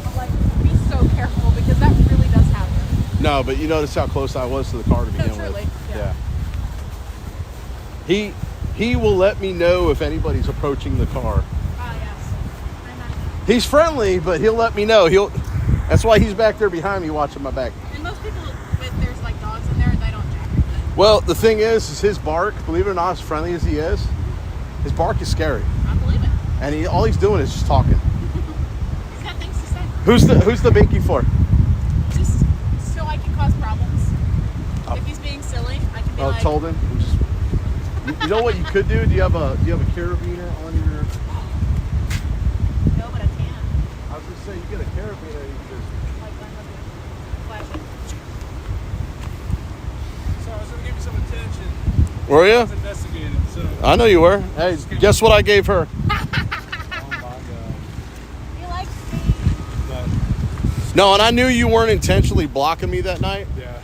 [SPEAKER 2] I'm like, be so careful because that really does happen.
[SPEAKER 1] No, but you notice how close I was to the car to begin
[SPEAKER 2] truly,
[SPEAKER 1] with.
[SPEAKER 2] yeah.
[SPEAKER 1] He will let me know if anybody's approaching the car.
[SPEAKER 2] Ah, yes. I know.
[SPEAKER 1] He's friendly, but he'll let me know. That's why he's back there behind me watching my back.
[SPEAKER 2] And most people, if there's like dogs in there, they don't jack.
[SPEAKER 1] Well, the thing is his bark, believe it or not, as friendly as he is, His bark is scary,
[SPEAKER 2] I believe it.
[SPEAKER 1] and all he's doing is just talking.
[SPEAKER 2] He's got things to say.
[SPEAKER 1] Who's the Binky for?
[SPEAKER 2] Just so I can cause problems. If he's being silly, I can be like.
[SPEAKER 1] Told him. You know what you could do? Do you have a carabiner on your?
[SPEAKER 2] No, but I can.
[SPEAKER 1] I was gonna say you get a carabiner. You can just.
[SPEAKER 2] Like flash it.
[SPEAKER 3] So I was gonna give you some attention.
[SPEAKER 1] Were
[SPEAKER 3] I
[SPEAKER 1] you?
[SPEAKER 3] was investigating, so.
[SPEAKER 1] I know you were. Hey, guess what I gave her?
[SPEAKER 3] Oh my god.
[SPEAKER 2] He likes me.
[SPEAKER 3] But,
[SPEAKER 1] No, and I knew you weren't intentionally blocking me that night.
[SPEAKER 3] yeah.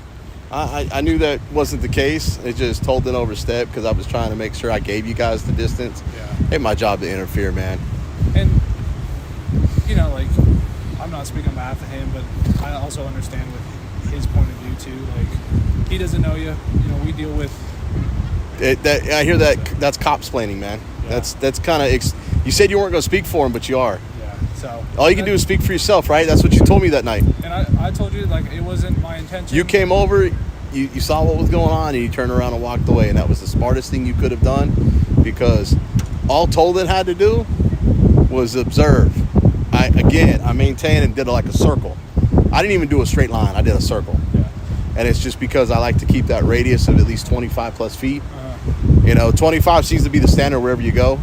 [SPEAKER 1] I knew that wasn't the case. It just told it overstep because I was trying to make sure I gave you guys the distance.
[SPEAKER 3] Yeah.
[SPEAKER 1] Ain't my job to interfere, man.
[SPEAKER 3] And, you know, like, I'm not speaking on behalf of him, but I also understand with his point of view, too. Like, he doesn't know you. You know, we deal with...
[SPEAKER 1] I hear that. That's cop-splaining, man.
[SPEAKER 3] Yeah.
[SPEAKER 1] That's kind of... You said you weren't going to speak for him, but you are.
[SPEAKER 3] Yeah, so...
[SPEAKER 1] All you can do is speak for yourself, right? That's what you told me that night.
[SPEAKER 3] And I told you, like, it wasn't my intention.
[SPEAKER 1] You came over, you saw what was going on, and you turned around and walked away, and that was the smartest thing you could have done, because all Tolden had to do was observe. I maintained and did like a circle. I didn't even do a straight line. I did a circle.
[SPEAKER 3] Yeah.
[SPEAKER 1] And it's just because I like to keep that radius of at least 25 plus feet.
[SPEAKER 3] Uh-huh.
[SPEAKER 1] You know, 25 seems to be the standard wherever you go.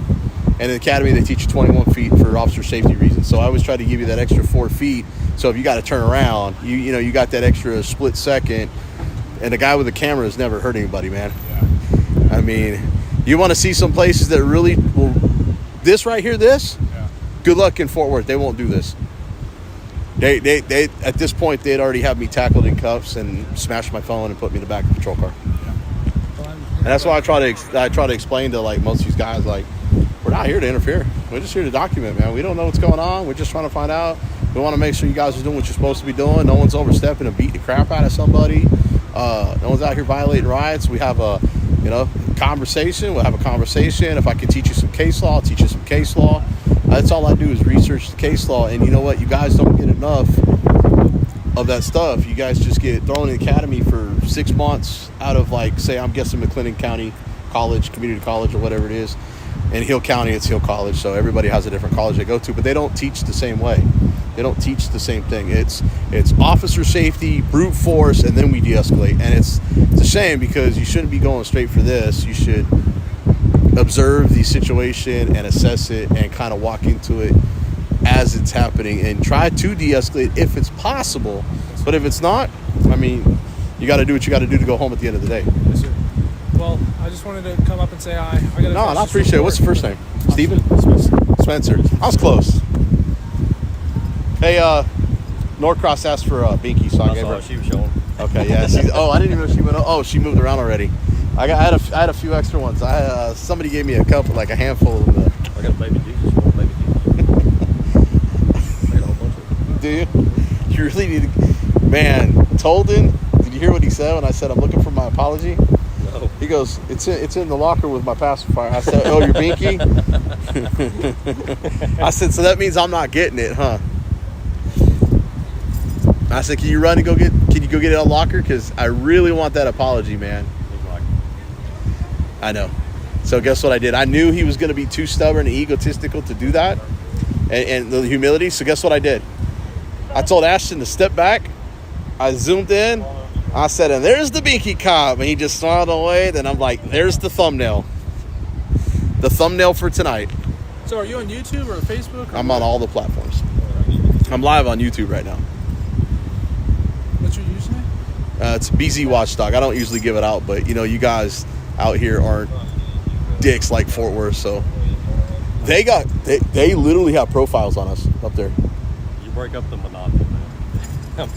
[SPEAKER 1] And in the academy, they teach you 21 feet for officer safety reasons. So I always try to give you that extra 4 feet. So if you got to turn around, you got that extra split second. And the guy with the camera has never hurt anybody, man.
[SPEAKER 3] Yeah.
[SPEAKER 1] I mean, you want to see some places that really will. This right here, this.
[SPEAKER 3] Yeah.
[SPEAKER 1] Good luck in Fort Worth. They won't do this. They at this point they'd already have me tackled in cuffs and smashed my phone and put me in the back of the patrol car.
[SPEAKER 3] Well,
[SPEAKER 1] And that's why I try to explain to like most of these guys, like, we're not here to interfere. We're just here to document, man. We don't know what's going on. We're just trying to find out. We want to make sure you guys are doing what you're supposed to be doing. No one's overstepping and beating the crap out of somebody. No one's out here violating rights. We have a conversation. We'll have a conversation. If I can teach you some case law, I'll teach you some case law. That's all I do is research the case law. And you know what? You guys don't get enough of that stuff. You guys just get thrown in the academy for 6 months out of, like, say I'm guessing McLennan County College, community college, or whatever it is. In Hill County, it's Hill College, so everybody has a different college they go to, but they don't teach the same way. They don't teach the same thing. It's officer safety, brute force, and then we de-escalate. And it's a shame because you shouldn't be going straight for this. You should observe the situation and assess it and kind of walk into it as it's happening and try to de-escalate if it's possible. But if it's not, I mean, you got to do what you got to do to go home at the end of the day.
[SPEAKER 3] Yes, sir. Well, I just wanted to come up and say hi.
[SPEAKER 1] No, I appreciate it. What's your first name? Steven? Spencer. I was close. Hey, Norcross asked for Binky, so I gave her.
[SPEAKER 5] She was showing.
[SPEAKER 1] Okay, yeah. I didn't even know she went. Oh, she moved around already. I had a few extra ones. Somebody gave me a couple, like a handful of them.
[SPEAKER 5] I got a baby Jesus. You want a baby Jesus? I got a whole bunch of them.
[SPEAKER 1] Do you? You really need to. Man, Tolden, did you hear what he said when I said I'm looking for my apology?
[SPEAKER 5] No.
[SPEAKER 1] He goes, it's in the locker with my pacifier. I said, oh, you're Binky? I said, so that means I'm not getting it, huh? I said, can you go get it in the locker? Because I really want that apology, man. I know. So guess what I did? I knew he was going to be too stubborn and egotistical to do that. And the humility. So guess what I did? I told Ashton to step back. I zoomed in. I said, and there's the Binky cop. And he just smiled away. Then I'm like, there's the thumbnail. The thumbnail for tonight.
[SPEAKER 3] So are you on YouTube or Facebook?
[SPEAKER 1] I'm on all the platforms. I'm live on YouTube right now.
[SPEAKER 3] What's your username?
[SPEAKER 1] It's BZ Watchdog. I don't usually give it out, but you guys out here aren't dicks like Fort Worth, so they literally have profiles on us up there.
[SPEAKER 5] You break up the monotony, man.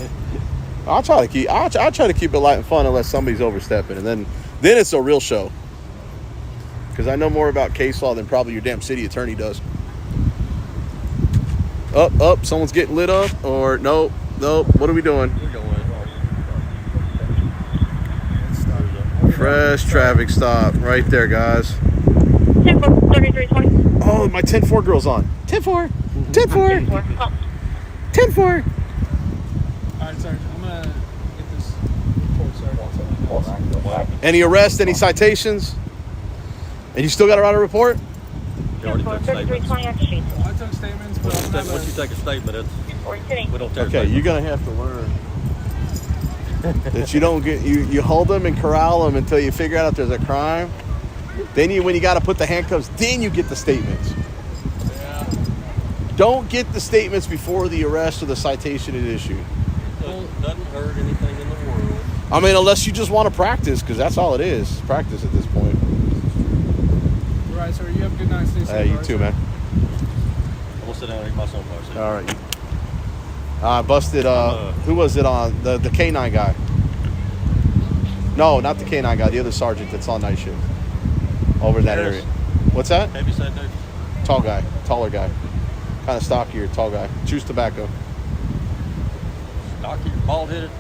[SPEAKER 1] I try to keep it light and fun unless somebody's overstepping, and then it's a real show. Because I know more about case law than probably your damn city attorney does. Up, someone's getting lit up, or nope. What are we doing?
[SPEAKER 5] We're going.
[SPEAKER 1] Fresh traffic stop right there, guys.
[SPEAKER 9] 10-4,
[SPEAKER 1] Oh, my 10-4 girl's on. 10-4. 10-4. 10-4.
[SPEAKER 3] All right, Sergeant. I'm going to get this report, Sergeant.
[SPEAKER 1] Any arrests, any citations? And you still got to write a report?
[SPEAKER 5] You already took statements.
[SPEAKER 3] I took statements, but I'm not
[SPEAKER 5] Once you take a statement, it's, we don't tear
[SPEAKER 1] Okay, you're gonna have to learn that you don't get you hold them and corral them until you figure out if there's a crime. Then when you got to put the handcuffs, then you get the statements.
[SPEAKER 3] Yeah.
[SPEAKER 1] Don't get the statements before the arrest or the citation is issued.
[SPEAKER 5] It doesn't hurt anything in the world.
[SPEAKER 1] I mean, unless you just want to practice, because that's all it is. Practice at this point.
[SPEAKER 3] All right, sir. You have a good night. Stay safe.
[SPEAKER 1] Hey, you
[SPEAKER 3] all
[SPEAKER 1] too,
[SPEAKER 3] right,
[SPEAKER 1] man.
[SPEAKER 5] I'm gonna sit down and eat my sunflower seed.
[SPEAKER 1] All right. I busted, who was it on? The K9 guy. No, not the K9 guy. The other sergeant that's on night shift. Over in that area. What's that?
[SPEAKER 5] Heavy set dude.
[SPEAKER 1] Tall guy. Taller guy. Kind of stockier, tall guy. Chews tobacco.
[SPEAKER 5] Stocky, bald headed.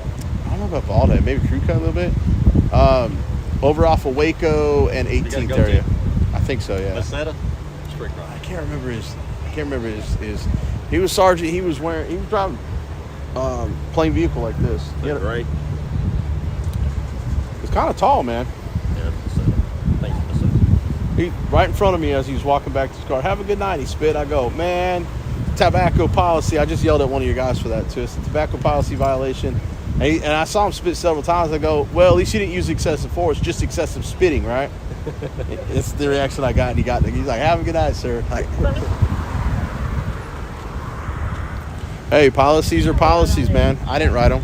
[SPEAKER 1] I don't know about bald head. Maybe crew cut a little bit. Over off of Waco and 18th area. I think so, yeah.
[SPEAKER 5] Meseta? Straight right.
[SPEAKER 1] I can't remember his. He was sergeant. He was driving plain vehicle like this. He had
[SPEAKER 5] Great.
[SPEAKER 1] It's kind of tall, man.
[SPEAKER 5] Yeah, Meseta. Thanks, Meseta.
[SPEAKER 1] He right in front of me as he was walking back to his car. Have a good night. He spit. I go, man. Tobacco policy. I just yelled at one of your guys for that too. It's a tobacco policy violation. And I saw him spit several times. I go, well, at least you didn't use excessive force, just excessive spitting, right? It's the reaction I got, and he's like, have a good night, sir. Like, hey, policies are policies, man. I didn't write them.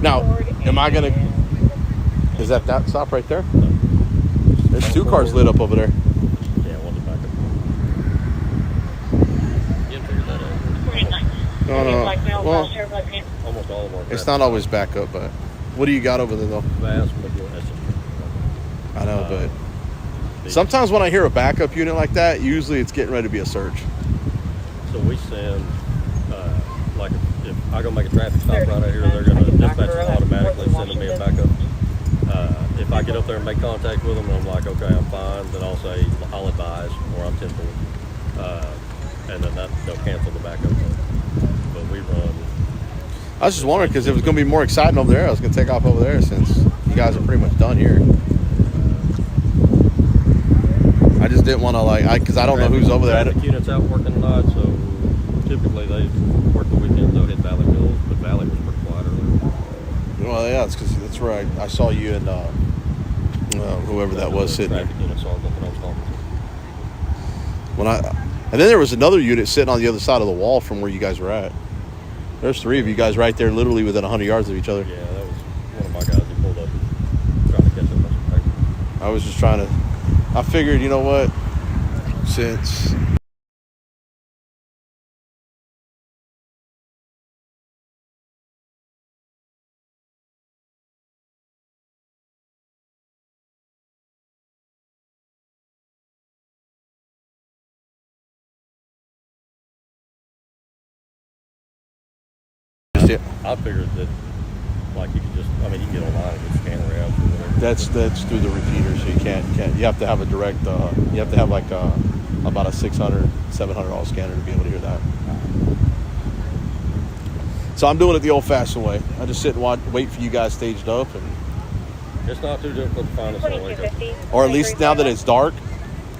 [SPEAKER 1] Now, am I gonna? Is that stop right there? There's two cars lit up over there.
[SPEAKER 5] Yeah, one's back up. You didn't figure that out.
[SPEAKER 1] No. Well,
[SPEAKER 5] Almost all of our
[SPEAKER 1] it's not always back up, but what do you got over there though?
[SPEAKER 5] vast majority.
[SPEAKER 1] I know, but sometimes when I hear a backup unit like that, usually it's getting ready to be a search.
[SPEAKER 5] So we send, like, if I go make a traffic stop right out here, they're going to dispatch automatically sending me a backup. If I get up there and make contact with them, and I'm like, okay, I'm fine, then I'll say, I'll advise, or I'm 10-4. And then they'll cancel the backup. But we run.
[SPEAKER 1] I was just wondering because it was going to be more exciting over there. I was going to take off over there since you guys are pretty much done here. I just didn't want to because I don't know who's over there.
[SPEAKER 5] Traffic units out working tonight, so typically they work the weekends. They'll hit Valley Hills, but Valley was pretty quiet earlier.
[SPEAKER 1] Well, yeah, it's because that's right. I saw you and whoever that was sitting there.
[SPEAKER 5] Traffic unit sergeant that I was talking to.
[SPEAKER 1] And then there was another unit sitting on the other side of the wall from where you guys were at. There's three of you guys right there, literally within 100 yards of each other.
[SPEAKER 5] Yeah, that was one of my guys. He pulled up trying to catch up.
[SPEAKER 1] I was just trying to. I figured, you know what? Since
[SPEAKER 5] I figured that, like, you could just, I mean, you can get online and get scanner apps or whatever.
[SPEAKER 1] that's through the repeater, so you can't. You have to have a direct. You have to have like about a $600-$700 scanner to be able to hear that. So I'm doing it the old-fashioned way. I just sit and wait for you guys staged up, and
[SPEAKER 5] It's not too difficult to find us on Waco.
[SPEAKER 1] or at least now that it's dark,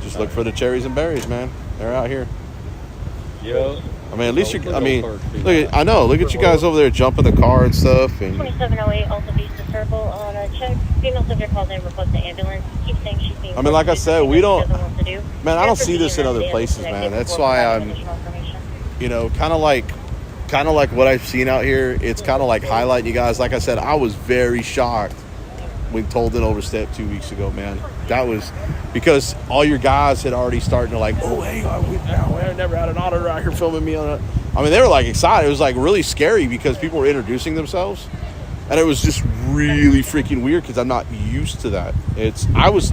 [SPEAKER 1] just look for the cherries and berries, man. They're out here.
[SPEAKER 5] Yeah.
[SPEAKER 1] I mean, at least you. I mean, look. I know. Look at you guys over there jumping the car and stuff, and
[SPEAKER 9] 2708 also leaves the circle on a check. Female subject calls in, requests the ambulance. Keeps saying she's being.
[SPEAKER 1] I mean, like I said, we don't.
[SPEAKER 9] doesn't want to do.
[SPEAKER 1] Man, I don't
[SPEAKER 9] After
[SPEAKER 1] see this in
[SPEAKER 9] being
[SPEAKER 1] other places,
[SPEAKER 9] investigated,
[SPEAKER 1] man. That's
[SPEAKER 9] we'll
[SPEAKER 1] why
[SPEAKER 9] provide
[SPEAKER 1] I'm,
[SPEAKER 9] additional information.
[SPEAKER 1] you know, kind of like what I've seen out here. It's kind of like highlighting you guys. Like I said, I was very shocked when Tolden overstepped 2 weeks ago, man. That was because all your guys had already started to like, oh, hey, I never had an auditor out here filming me on it. I mean, they were like excited. It was like really scary because people were introducing themselves. And it was just really freaking weird because I'm not used to that. I was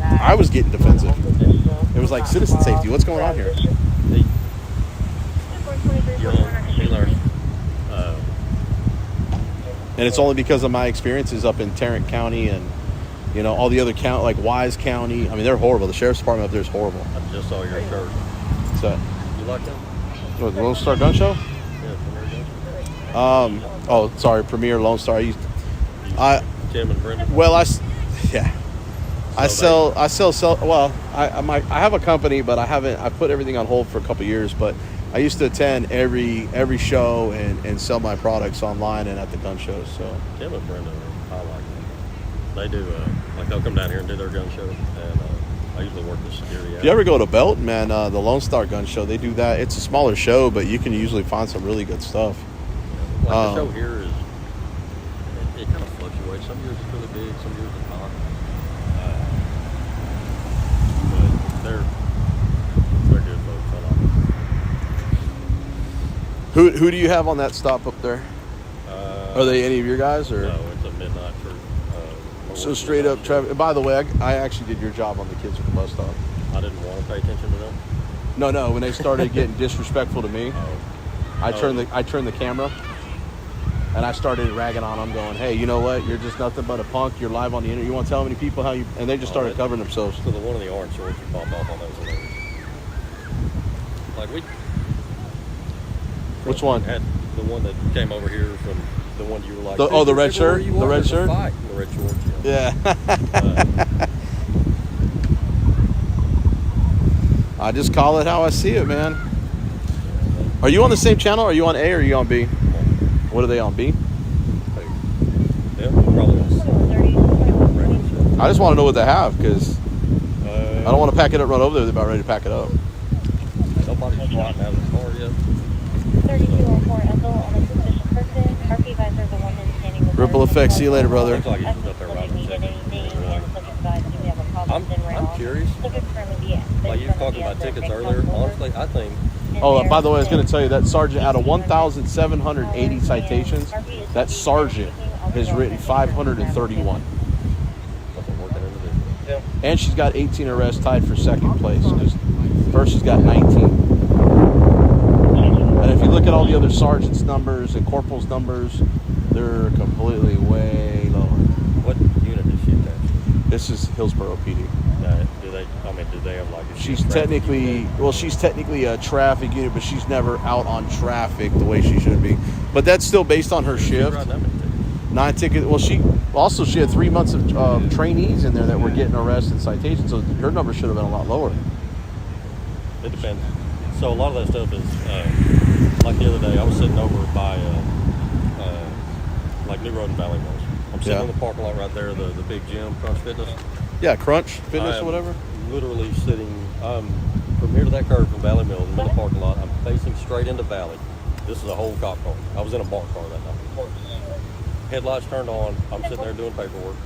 [SPEAKER 1] getting defensive. It was like citizen safety. What's going on here? And it's only because of my experiences up in Tarrant County and, you know, all the other like Wise County. I mean, they're horrible. The sheriff's department up there is horrible.
[SPEAKER 5] I just saw your shirt.
[SPEAKER 1] What's that?
[SPEAKER 5] You like that?
[SPEAKER 1] What, the Lone Star Gun Show?
[SPEAKER 5] Yeah, Premier Gun.
[SPEAKER 1] Oh, sorry, Premier Lone Star.
[SPEAKER 5] Tim and Brendan.
[SPEAKER 1] Well, yeah. I sell. Well, I have a company, but I haven't. I put everything on hold for a couple years. But I used to attend every show and sell my products online and at the gun shows. So
[SPEAKER 5] Tim and Brenda, I like them. They do like they'll come down here and do their gun show, and I usually work the security.
[SPEAKER 1] if you ever go to Belton, man, the Lone Star Gun Show, they do that. It's a smaller show, but you can usually find some really good stuff.
[SPEAKER 5] Like the show here is, it kind of fluctuates. Some years it's really big, some years it's not. But they're good folks. I like them.
[SPEAKER 1] Who do you have on that stop up there? Are they any of your guys or?
[SPEAKER 5] No, it's a midnight for.
[SPEAKER 1] So straight up traffic. By the way, I actually did your job on the kids at the bus stop.
[SPEAKER 5] I didn't want to pay attention to them.
[SPEAKER 1] No. When they started getting disrespectful to me, I turned the camera, and I started ragging on them, going, "Hey, you know what? You're just nothing but a punk. You're live on the internet. You want to tell how many people how you?" And they just started covering themselves.
[SPEAKER 5] So the one in the orange shorts you popped off on those hilarious. Like
[SPEAKER 1] Which one?
[SPEAKER 5] Had the one that came over here from the one you were like.
[SPEAKER 1] The red shirt. The red shirt.
[SPEAKER 5] The red shorts.
[SPEAKER 1] Yeah. I just call it how I see it, man. Are you on the same channel? Are you on A or are you on B? What are they on, B?
[SPEAKER 5] Yeah, probably.
[SPEAKER 1] I just want to know what they have because I don't want to pack it up, run over there. They're about ready to pack it up.
[SPEAKER 5] Nobody's flying out of the car yet.
[SPEAKER 9] 3204 Ethel on a suspicious person. RP advisor, the one that's standing with
[SPEAKER 1] Ripple effect. See you later, brother.
[SPEAKER 5] Looks like he's just up there right in second. I'm curious. Like you were talking about tickets earlier. Honestly, I think.
[SPEAKER 1] Oh, by the way, I was going to tell you that sergeant, out of 1,780 citations, that sergeant has written 531.
[SPEAKER 5] That's a working individual.
[SPEAKER 1] And she's got 18 arrests, tied for second place. Because first she's got 19. And if you look at all the other sergeants' numbers and corporals' numbers, they're completely way lower.
[SPEAKER 5] What unit is she attached to?
[SPEAKER 1] This is Hillsborough PD.
[SPEAKER 5] Do they have like?
[SPEAKER 1] She's technically a traffic unit, but she's never out on traffic the way she should be. But that's still based on her shift. 9 tickets. Well, she had 3 months of trainees in there that were getting arrested and citations, so her number should have been a lot lower.
[SPEAKER 5] It depends. So a lot of that stuff is like the other day. I was sitting over by like New Road and Valley Mills. I'm sitting in the parking lot right there, the big gym, Crunch Fitness.
[SPEAKER 1] Yeah, Crunch Fitness or whatever.
[SPEAKER 5] Literally sitting from here to that curve from Valley Mills. I'm in the parking lot. I'm facing straight into Valley. This is a whole cop car. I was in a BART car that night. Headlights turned on. I'm sitting there doing paperwork.